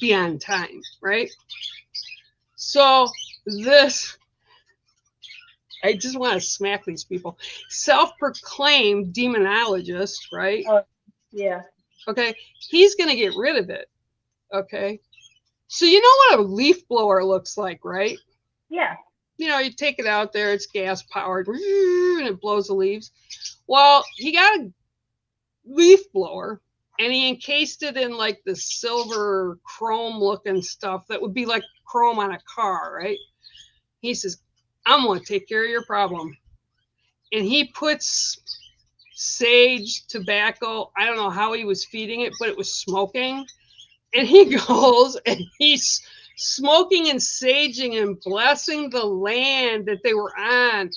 beyond time, right? So this, I just want to smack these people. Self-proclaimed demonologist, right? Yeah. Okay. He's going to get rid of it. Okay. So you know what a leaf blower looks like, right? Yeah. You know, you take it out there, it's gas powered, and it blows the leaves. Well, he got a leaf blower, and he encased it in like the silver chrome looking stuff that would be like chrome on a car, right? He says, I'm going to take care of your problem. And he puts sage, tobacco, I don't know how he was feeding it, but it was smoking. And he goes and he's smoking and saging and blessing the land that they were on.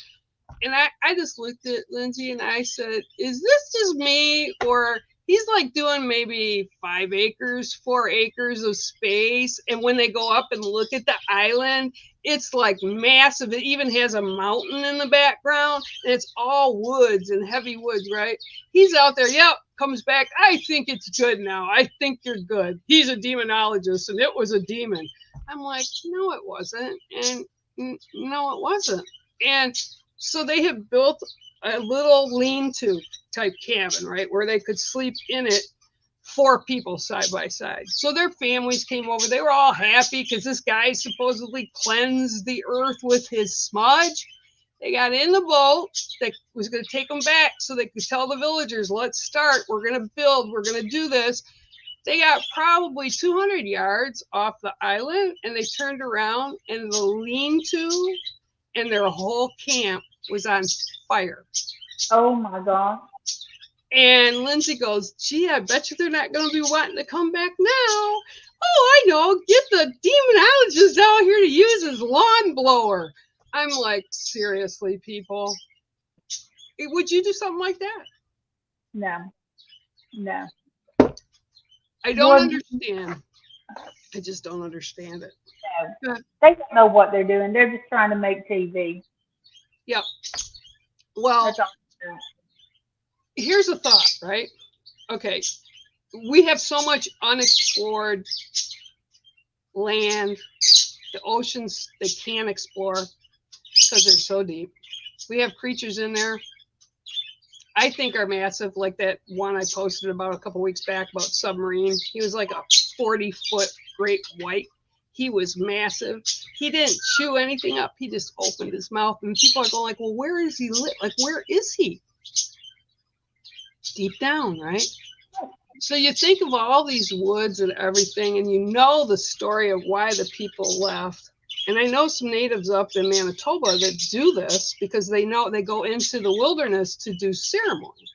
And I just looked at Lindsay and I said, is this just me, or he's like doing maybe 5 acres, 4 acres of space. And when they go up and look at the island, it's like massive. It even has a mountain in the background, and it's all woods and heavy woods, right? He's out there, yep, comes back. I think it's good now. I think you're good. He's a demonologist, and it was a demon. I'm like, no, it wasn't. And no, it wasn't. And so they have built a little lean-to type cabin, right, where they could sleep in it, 4 people side by side. So their families came over. They were all happy because this guy supposedly cleansed the earth with his smudge. They got in the boat that was going to take them back so they could tell the villagers, let's start. We're going to build. We're going to do this. They got probably 200 yards off the island, and they turned around, and the lean-to and their whole camp was on fire. Oh my God. And Lindsay goes, gee, I bet you they're not going to be wanting to come back now. Oh, I know. Get the demonologist out here to use his lawn blower. I'm like, seriously, people? Would you do something like that? No. No. I don't understand. I just don't understand it. No. They don't know what they're doing. They're just trying to make TV. Yep. Well, That's all they're doing. Here's a thought, right? Okay. We have so much unexplored land, the oceans they can't explore because they're so deep. We have creatures in there I think are massive, like that one I posted about a couple weeks back about submarine. He was like a 40-foot great white. He was massive. He didn't chew anything up. He just opened his mouth, and people are going like, well, where is he? Like, where is he? Deep down, right? So you think of all these woods and everything, and you know the story of why the people left. And I know some natives up in Manitoba that do this because they know they go into the wilderness to do ceremony.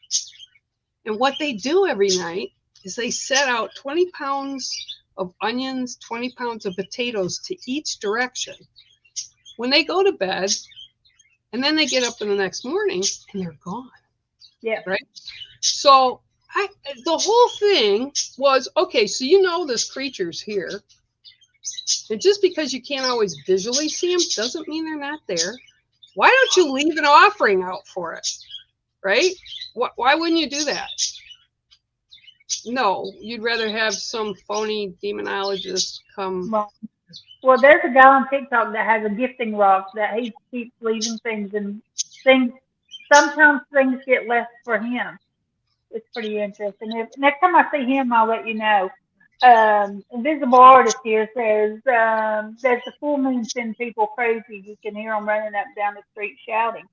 And what they do every night is they set out 20 pounds of onions, 20 pounds of potatoes to each direction. When they go to bed, and then they get up in the next morning and they're gone. Yeah. Right? So the whole thing was, okay, so you know this creature's here. And just because you can't always visually see them doesn't mean they're not there. Why don't you leave an offering out for it? Right? Why wouldn't you do that? No, you'd rather have some phony demonologist come. Well, there's a guy on TikTok that has a gifting rock that he keeps leaving things, and things, sometimes things get left for him. It's pretty interesting. Next time I see him, I'll let you know. Invisible Artist here says, there's the full moon send people crazy. You can hear them running up and down the street shouting.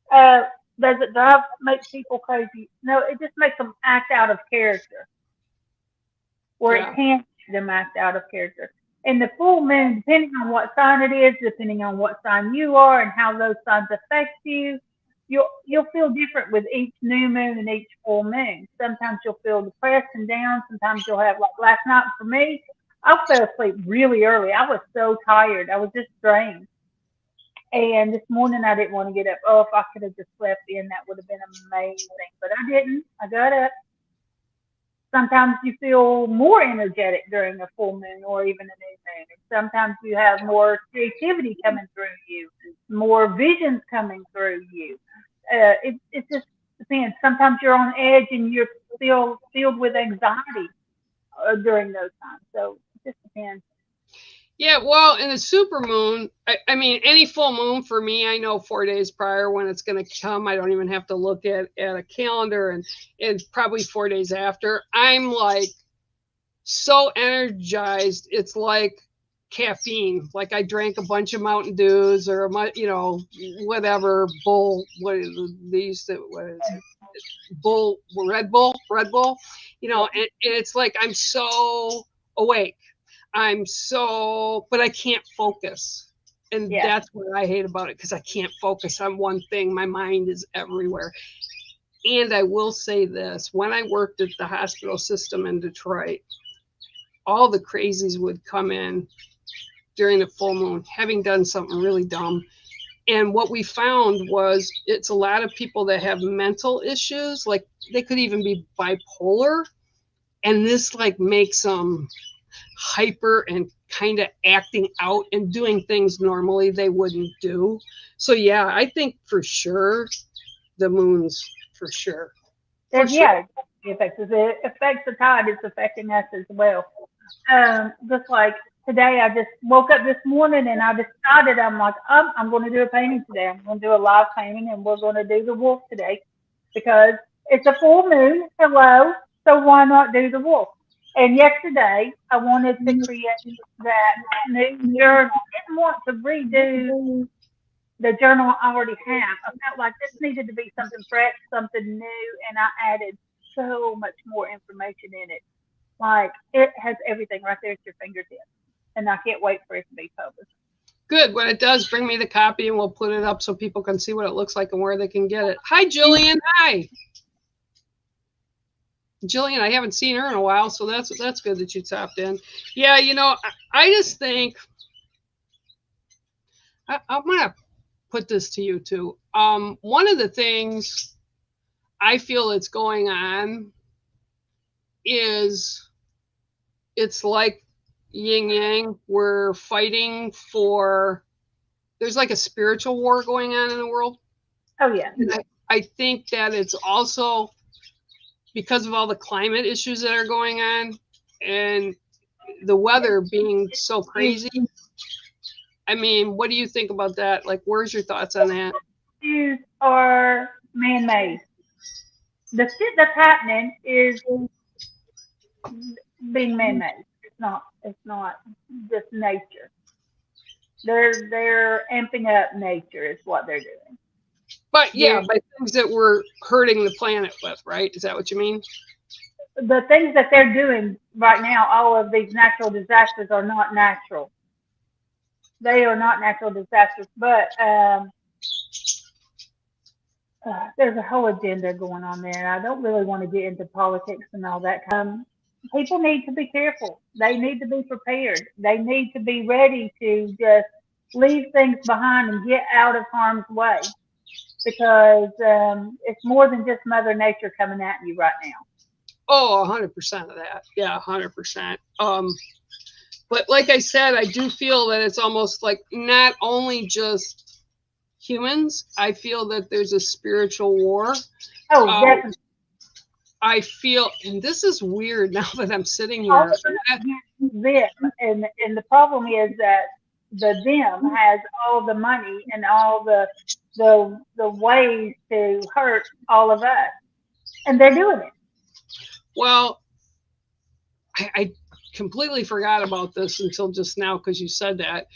Does it make people crazy? No, it just makes them act out of character. Or it can make them act out of character. And the full moon, depending on what sign it is, depending on what sign you are and how those signs affect you, you'll feel different with each new moon and each full moon. Sometimes you'll feel depressed and down. Sometimes you'll have, like last night for me, I fell asleep really early. I was so tired. I was just drained. And this morning I didn't want to get up. Oh, if I could have just slept in, that would have been amazing. But I didn't. I got up. Sometimes you feel more energetic during a full moon or even a new moon. And sometimes you have more creativity coming through you, more visions coming through you. It just depends. Sometimes you're on edge and you're still filled with anxiety during those times. So it just depends. Yeah, well, in the super moon, I mean, any full moon for me, I know 4 days prior when it's going to come. I don't even have to look at a calendar, and probably 4 days after. I'm like so energized. It's like caffeine. Like I drank a bunch of Mountain Dews or, whatever, what is it? Red Bull, and it's like I'm so awake. But I can't focus. And that's what I hate about it, because I can't focus on one thing. My mind is everywhere. And I will say this, when I worked at the hospital system in Detroit, all the crazies would come in during the full moon, having done something really dumb. And what we found was it's a lot of people that have mental issues, like they could even be bipolar, and this like makes them hyper and kind of acting out and doing things normally they wouldn't do. So yeah, I think for sure the moon's for sure. For sure. Yeah, it affects the tide. It's affecting us as well. Just like today, I just woke up this morning and I decided I'm like, I'm going to do a painting today. I'm going to do a live painting, and we're going to do the wolf today because it's a full moon. Hello, so why not do the wolf? And yesterday, I wanted to create that new journal. I didn't want to redo the journal I already have. I felt like this needed to be something fresh, something new, and I added so much more information in it. Like it has everything right there at your fingertips, and I can't wait for it to be published. Good. When it does, bring me the copy and we'll put it up so people can see what it looks like and where they can get it. Hi, Jillian. Hi. Jillian, I haven't seen her in a while, so that's good that you tapped in. Yeah, you know, I just think I'm gonna put this to you too. One of the things I feel that's going on is it's like yin yang. We're fighting for. There's like a spiritual war going on in the world. Oh yeah. I think that it's also because of all the climate issues that are going on and the weather being so crazy. I mean, what do you think about that? Like, where's your thoughts on that? Issues are man-made. The shit that's happening is being man-made. It's not just nature. They're amping up nature is what they're doing. But yeah, by things that we're hurting the planet with, right? Is that what you mean? The things that they're doing right now, all of these natural disasters are not natural. They are not natural disasters, but there's a whole agenda going on there. I don't really want to get into politics and all that. People need to be careful. They need to be prepared. They need to be ready to just leave things behind and get out of harm's way, because it's more than just Mother Nature coming at you right now. Oh, 100% of that. Yeah, 100%. But like I said, I do feel that it's almost like not only just humans. I feel that there's a spiritual war. Oh, definitely. I feel, and this is weird now that I'm sitting here. Them, and the problem is that the them has all the money and all the ways to hurt all of us, and they're doing it. Well, I completely forgot about this until just now because you said that.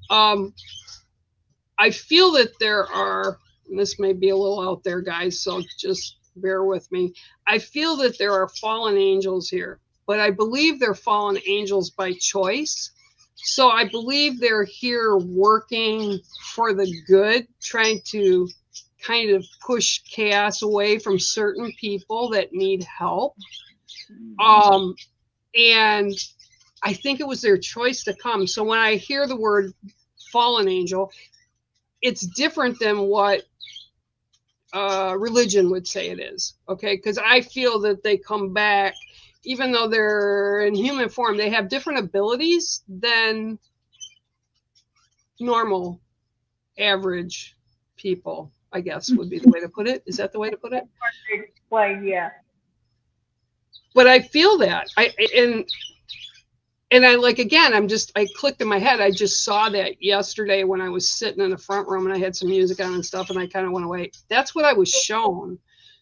I feel that there are, and this may be a little out there, guys, so just bear with me. I feel that there are fallen angels here, but I believe they're fallen angels by choice. So I believe they're here working for the good, trying to kind of push chaos away from certain people that need help. And I think it was their choice to come. So when I hear the word fallen angel, it's different than what religion would say it is. Okay, because I feel that they come back, even though they're in human form, they have different abilities than normal, average people, I guess would be the way to put it. Is that the way to put it? Well, yeah. But I feel that and I like, again, I clicked in my head. I just saw that yesterday when I was sitting in the front room and I had some music on and stuff, and I kind of went away. That's what I was shown.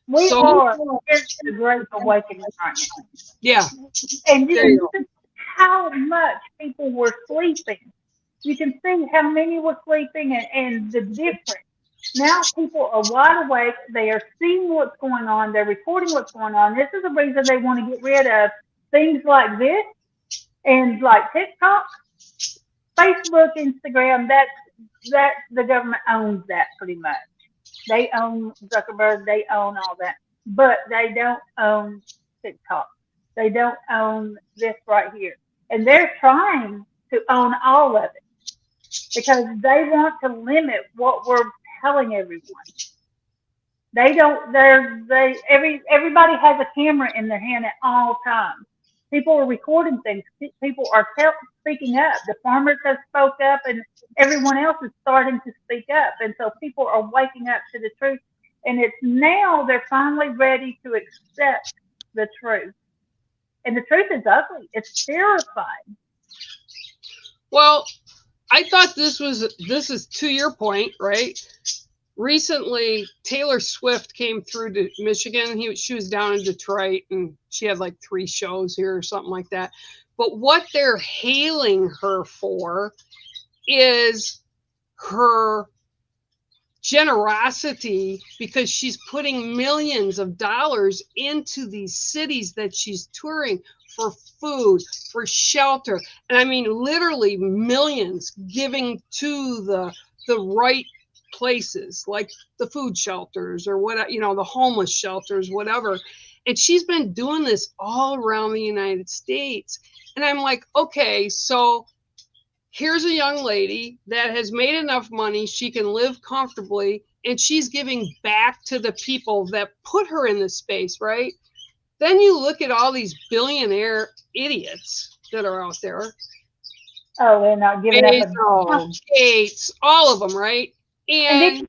We are in the great awakening right now. Yeah. And you can see how much people were sleeping. You can see how many were sleeping and the difference. Now people are wide awake. They are seeing what's going on. They're reporting what's going on. This is the reason they want to get rid of things like this and like TikTok, Facebook, Instagram. That the government owns that pretty much. They own Zuckerberg. They own all that, but they don't own TikTok. They don't own this right here, and they're trying to own all of it. because they want to limit what we're telling everyone. They don't. Everybody has a camera in their hand at all times. People are recording things. People are speaking up. The farmers have spoke up, and everyone else is starting to speak up. And so people are waking up to the truth. And it's now they're finally ready to accept the truth. And the truth is ugly. It's terrifying. Well, I thought this is to your point, right? Recently, Taylor Swift came through to Michigan. She was down in Detroit, and she had like 3 shows here or something like that. But what they're hailing her for is her generosity, because she's putting millions of dollars into these cities that she's touring for food, for shelter, and I mean literally millions, giving to the right places, like the food shelters or what, the homeless shelters, whatever. And she's been doing this all around the United States. And I'm like, okay, so here's a young lady that has made enough money, she can live comfortably, and she's giving back to the people that put her in this space, right? Then you look at all these billionaire idiots that are out there. Oh, they're not giving up. Gates, all of them, right? And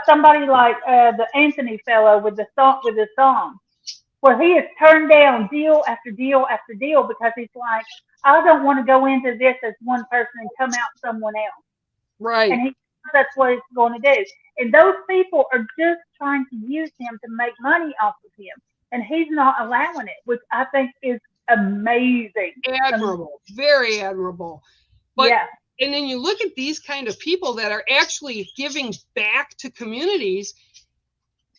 somebody like the Anthony fellow with the song, where he has turned down deal after deal after deal because he's like, I don't want to go into this as one person and come out someone else. Right. And that's what he's going to do. And those people are just trying to use him to make money off of him. And he's not allowing it, which I think is amazing. Admirable. Very admirable. But yeah. And then you look at these kind of people that are actually giving back to communities.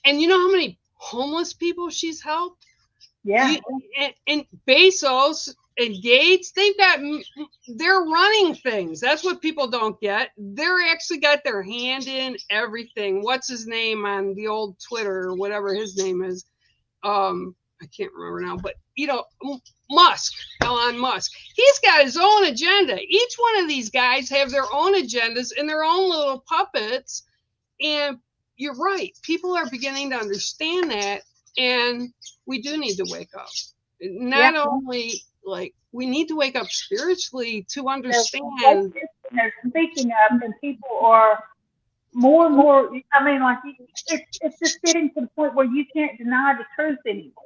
And you know how many homeless people she's helped? Yeah. And Bezos and Gates, they're running things. That's what people don't get. They're actually got their hand in everything. What's his name on the old Twitter or whatever his name is? I can't remember now, but Elon Musk, he's got his own agenda. Each one of these guys have their own agendas and their own little puppets. And you're right. People are beginning to understand that. And we do need to wake up. Not only like we need to wake up spiritually to understand. They're speaking up, and people are more and more. I mean, like it's just getting to the point where you can't deny the truth anymore.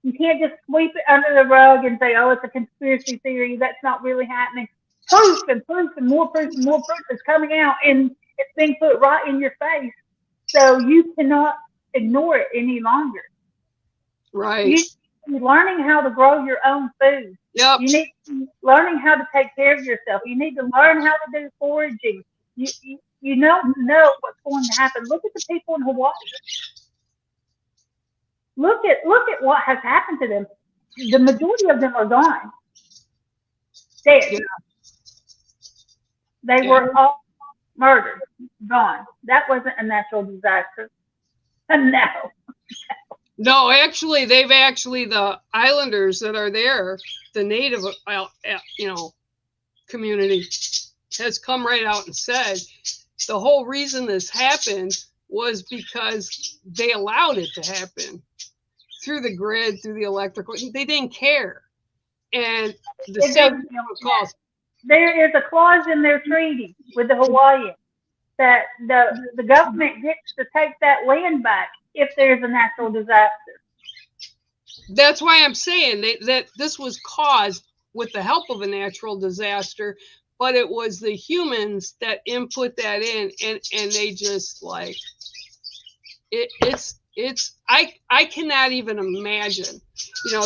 You can't just sweep it under the rug and say, "Oh, it's a conspiracy theory. That's not really happening." Proof and proof and more proof is coming out, and it's being put right in your face. So you cannot ignore it any longer. Right. You're learning how to grow your own food. Yep. You need to learning how to take care of yourself. You need to learn how to do foraging. You don't know what's going to happen. Look at the people in Hawaii. Look at what has happened to them. The majority of them are gone. Dead. Yeah. They were all murdered. Gone. That wasn't a natural disaster. No. No, actually, the islanders that are there, the native, community has come right out and said the whole reason this happened was because they allowed it to happen through the grid, through the electrical. They didn't care. And the same calls. There is a clause in their treaty with the Hawaiians that the government gets to take that land back if there's a natural disaster. That's why I'm saying that this was caused with the help of a natural disaster, but it was the humans that input that in, and they just like I cannot even imagine.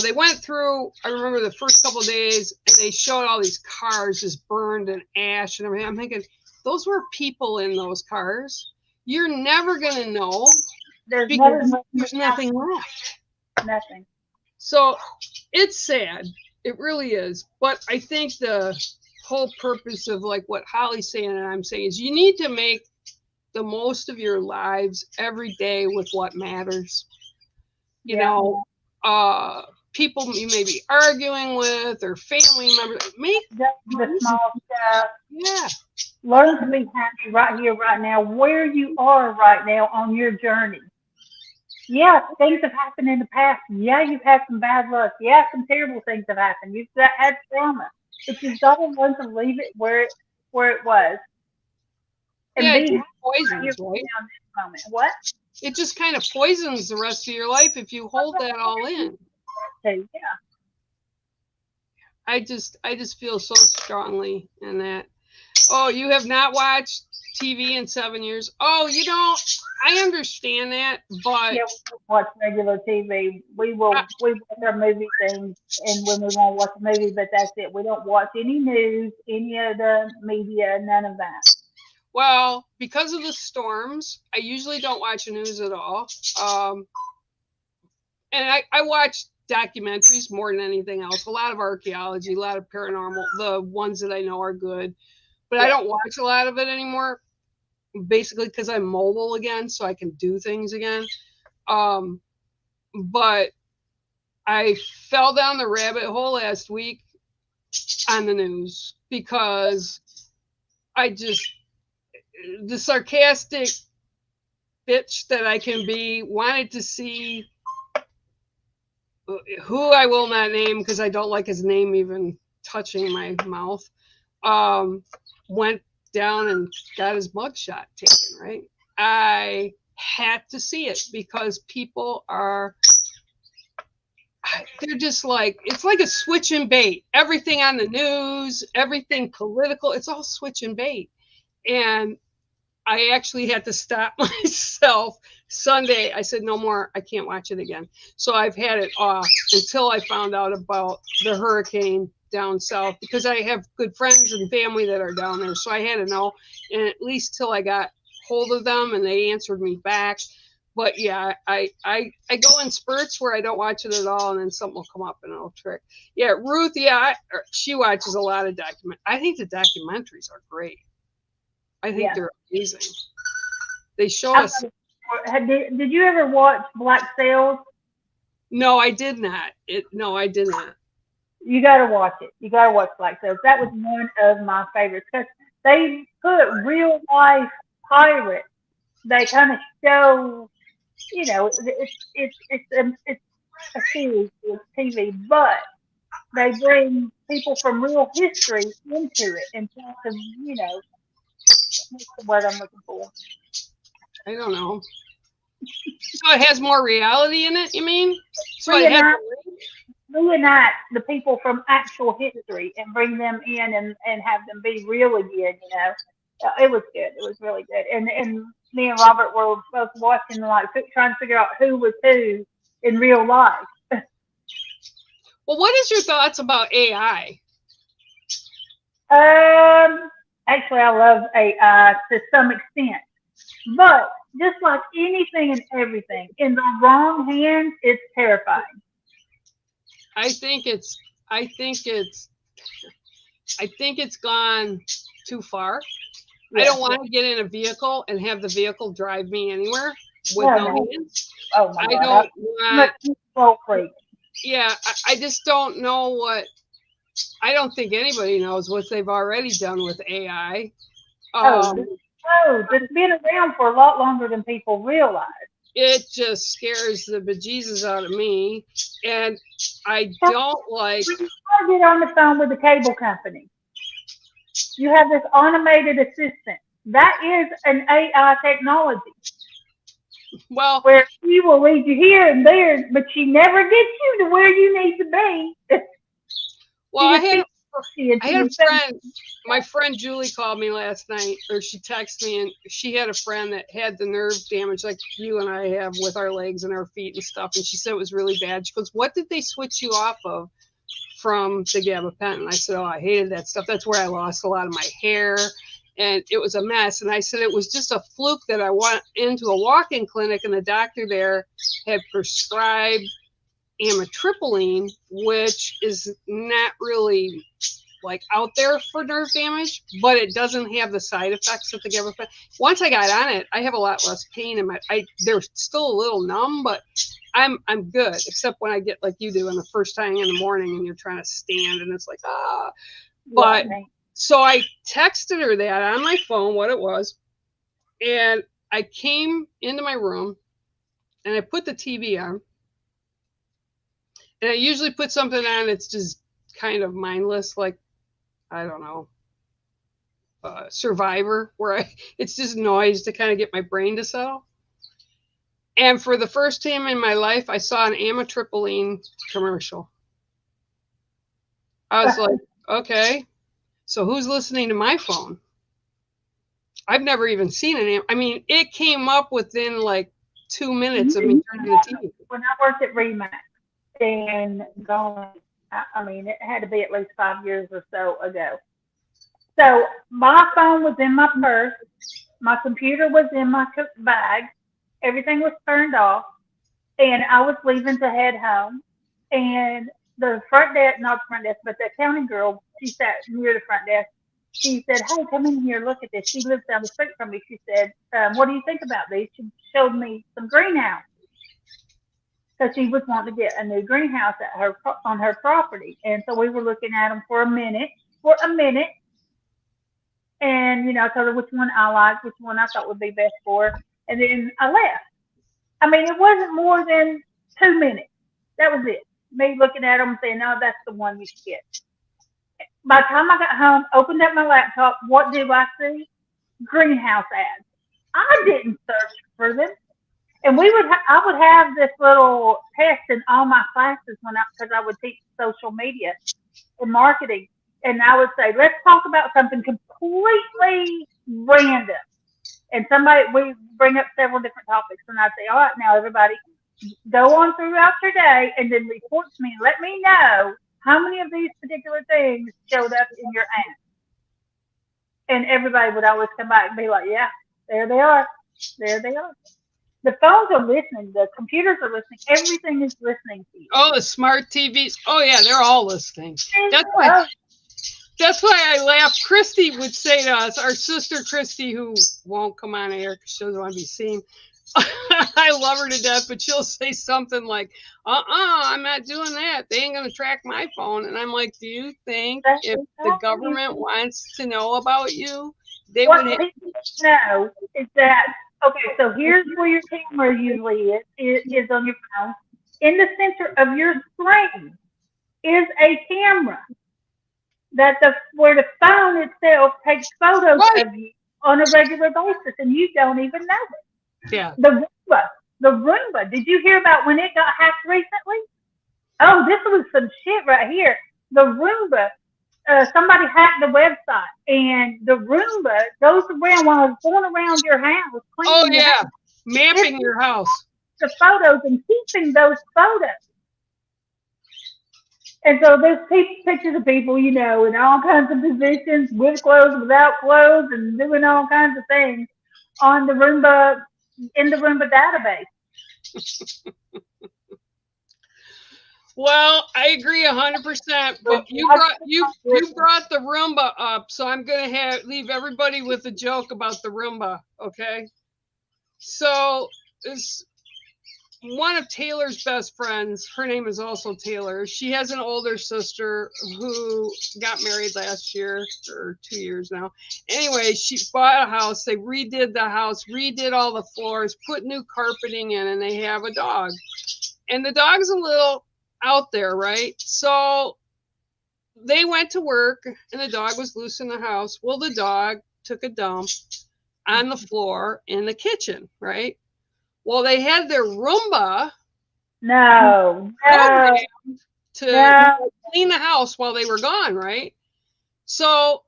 They went through, I remember the first couple of days, and they showed all these cars just burned and ash and everything. I'm thinking, those were people in those cars. You're never going to know because there's nothing left. Nothing. So it's sad. It really is. But I think the whole purpose of like what Holly's saying and I'm saying is you need to make the most of your lives every day with what matters. people you may be arguing with or family members. Make The small stuff. yeah. Learn to be happy right here, right now, where you are right now on your journey. Yeah, things have happened in the past. Yeah, you've had some bad luck. Yeah, some terrible things have happened. Had trauma, but you've got to learn to leave it where it was and Yeah, it be just happy right here poisons, right? now in this moment. What? It just kind of poisons the rest of your life if you hold that all in. Yeah. I just feel so strongly in that. Oh, you have not watched TV in 7 years. Oh, you don't. I understand that, but Yeah, we don't watch regular TV. We watch our movie things, and when we want to watch a movie, but that's it. We don't watch any news, any of the media, none of that. well, because of the storms, I usually don't watch the news at all. And I watch documentaries more than anything else. A lot of archaeology, a lot of paranormal. The ones that I know are good, but I don't watch a lot of it anymore. Basically, because I'm mobile again, so I can do things again. But I fell down the rabbit hole last week on the news because the sarcastic bitch that I can be wanted to see who I will not name because I don't like his name even touching my mouth. Went down and got his mugshot taken, right? I had to see it because they're just like, it's like a switch and bait. Everything on the news, everything political, it's all switch and bait. And I actually had to stop myself Sunday. I said, no more, I can't watch it again. So I've had it off until I found out about the hurricane down south because I have good friends and family that are down there. So I had to know, and at least till I got hold of them and they answered me back. But yeah, I go in spurts where I don't watch it at all, and then something will come up and it'll trick. Yeah, Ruth, she watches a lot of I think the documentaries are great. I think they're amazing. They show us. Did you ever watch Black Sails? No, I did not. No, I did not. You got to watch it. You got to watch Black Sails. That was one of my favorites because they put real life pirates. They kind of show, it's a series, it's TV, but they bring people from real history into it and talk to, what's the word I'm looking for? I don't know. So it has more reality in it, you mean? So reunite the people from actual history and bring them in and have them be real again, It was good. It was really good. And me and Robert were both watching, like, trying to figure out who was who in real life. Well, what is your thoughts about AI? Actually, I love AI to some extent. But just like anything and everything, in the wrong hands, it's terrifying. I think it's gone too far. Yeah. I don't want to get in a vehicle and have the vehicle drive me anywhere with no hands. Oh my God. I don't want. Yeah, I just don't know what. I don't think anybody knows what they've already done with AI. It's been around for a lot longer than people realize. It just scares the bejesus out of me, and I don't like. When you get on the phone with the cable company, you have this automated assistant. That is an AI technology. Well, where she will lead you here and there, but she never gets you to where you need to be. Well, I had a friend. My friend Julie called me last night, or she texted me, and she had a friend that had the nerve damage like you and I have with our legs and our feet and stuff. And she said it was really bad. She goes, "What did they switch you off of from the gabapentin?" I said, "Oh, I hated that stuff. That's where I lost a lot of my hair, and it was a mess." And I said it was just a fluke that I went into a walk-in clinic, and the doctor there had prescribed amitriptyline, which is not really like out there for nerve damage, but it doesn't have the side effects that the gabapentin. Once I got on it, I have a lot less pain in they're still a little numb, but I'm good, except when I get like you do in the first thing in the morning and you're trying to stand and it's like, ah. But so I texted her that on my phone, what it was. And I came into my room and I put the TV on. And I usually put something on that's just kind of mindless, like, I don't know, Survivor, where it's just noise to kind of get my brain to settle. And for the first time in my life, I saw an amitriptyline commercial. I was like, okay, so who's listening to my phone? I've never even seen I mean, it came up within like 2 minutes of me turning the TV. When I worked at Remax, and going, I mean, it had to be at least 5 years or so ago. So my phone was in my purse, my computer was in my bag, everything was turned off, and I was leaving to head home. And the front desk, not the front desk, but the accounting girl, she sat near the front desk. She said, "Hey, come in here, look at this." She lives down the street from me. She said, "What do you think about these?" She showed me some greenhouse. So she was wanting to get a new greenhouse on her property. And so we were looking at them for a minute. And, you know, I told her which one I liked, which one I thought would be best for her. And then I left. I mean, it wasn't more than 2 minutes. That was it. Me looking at them and saying, "No, that's the one you should get." By the time I got home, opened up my laptop, what do I see? Greenhouse ads. I didn't search for them. And I would have this little test in all my classes because I would teach social media and marketing. And I would say, let's talk about something completely random. And we bring up several different topics. And I'd say, all right, now everybody go on throughout your day and then report to me and let me know how many of these particular things showed up in your app. And everybody would always come back and be like, yeah, there they are. There they are. The phones are listening. The computers are listening. Everything is listening to you. Oh, the smart TVs. Oh, yeah, they're all listening. That's why I laugh. Christy would say to us, our sister Christy, who won't come on air because she doesn't want to be seen. I love her to death, but she'll say something like, I'm not doing that. They ain't going to track my phone. And I'm like, do you think if the government wants to know about you, they would have... know is that, okay, so here's where your camera usually is on your phone. In the center of your screen is a camera where the phone itself takes photos of you on a regular basis, and you don't even know it. Yeah. The Roomba. Did you hear about when it got hacked recently? Oh, this was some shit right here. The Roomba. Somebody hacked the website, and the Roomba goes around while it's going around your house. Oh, yeah. Mapping your house. The photos and keeping those photos. And so there's pictures of people, you know, in all kinds of positions, with clothes, without clothes, and doing all kinds of things on the Roomba, in the Roomba database. Well, I agree 100%. But you brought the Roomba up, so I'm gonna leave everybody with a joke about the Roomba. Okay. So one of Taylor's best friends, her name is also Taylor. She has an older sister who got married last year, or 2 years now. Anyway, she bought a house. They redid the house, redid all the floors, put new carpeting in, and they have a dog. And the dog's a little out there, right? So they went to work, and the dog was loose in the house. Well, the dog took a dump on the floor in the kitchen, right? Well, they had their Roomba to clean the house while they were gone, right? So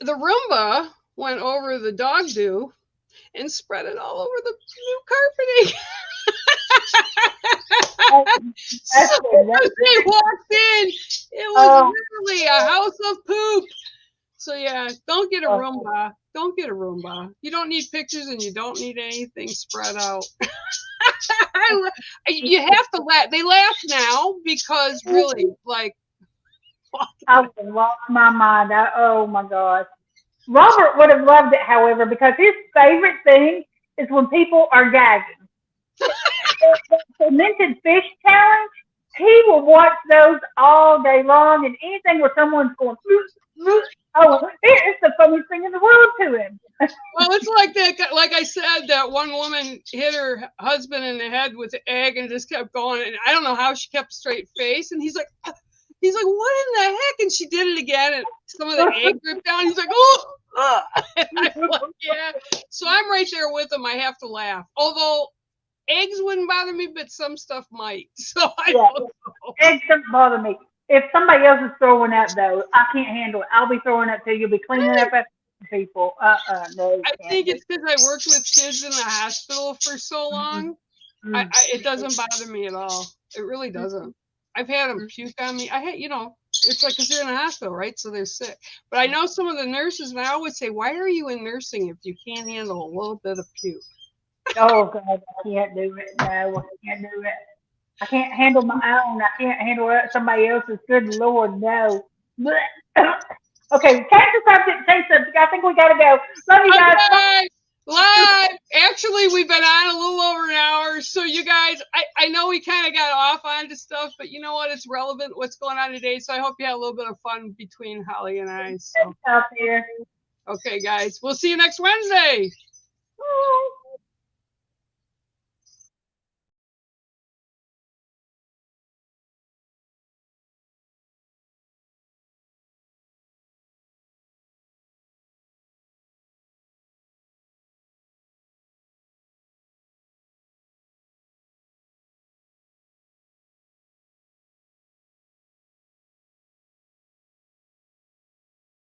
the Roomba went over the dog doo and spread it all over the new carpeting. So as they walked in, it was literally a house of poop. So yeah, don't get a Roomba. Don't get a Roomba. You don't need pictures and you don't need anything spread out. You have to they laugh now because really, like, I would have lost my mind. Oh my gosh. Robert would have loved it, however, because his favorite thing is when people are gagging. fermented fish challenge. He will watch those all day long, and anything where someone's going, oh, it's the funniest thing in the world to him. Well, it's like that. Like I said, that one woman hit her husband in the head with an egg and just kept going. And I don't know how she kept a straight face. And he's like, what in the heck? And she did it again, and some of the egg dripped down. He's like, oh. And I'm like, yeah. So I'm right there with him. I have to laugh. Although eggs wouldn't bother me, but some stuff might. So I don't know. Eggs don't bother me. If somebody else is throwing up, though, I can't handle it. I'll be throwing up too. You'll be cleaning up after people. No. I think it's because I worked with kids in the hospital for so long. Mm-hmm. It doesn't bother me at all. It really doesn't. I've had them puke on me. It's like because they're in the hospital, right? So they're sick. But I know some of the nurses, and I always say, why are you in nursing if you can't handle a little bit of puke? Oh, God, I can't do it. No, I can't do it. I can't handle my own. I can't handle somebody else's. Good Lord, no. Okay, change the subject. I think we got to go. Love you guys. Okay. Live. Actually, we've been on a little over an hour. So you guys, I know we kind of got off onto stuff, but you know what? It's relevant what's going on today. So I hope you had a little bit of fun between Holly and I. So. Out there. Okay, guys. We'll see you next Wednesday. Bye.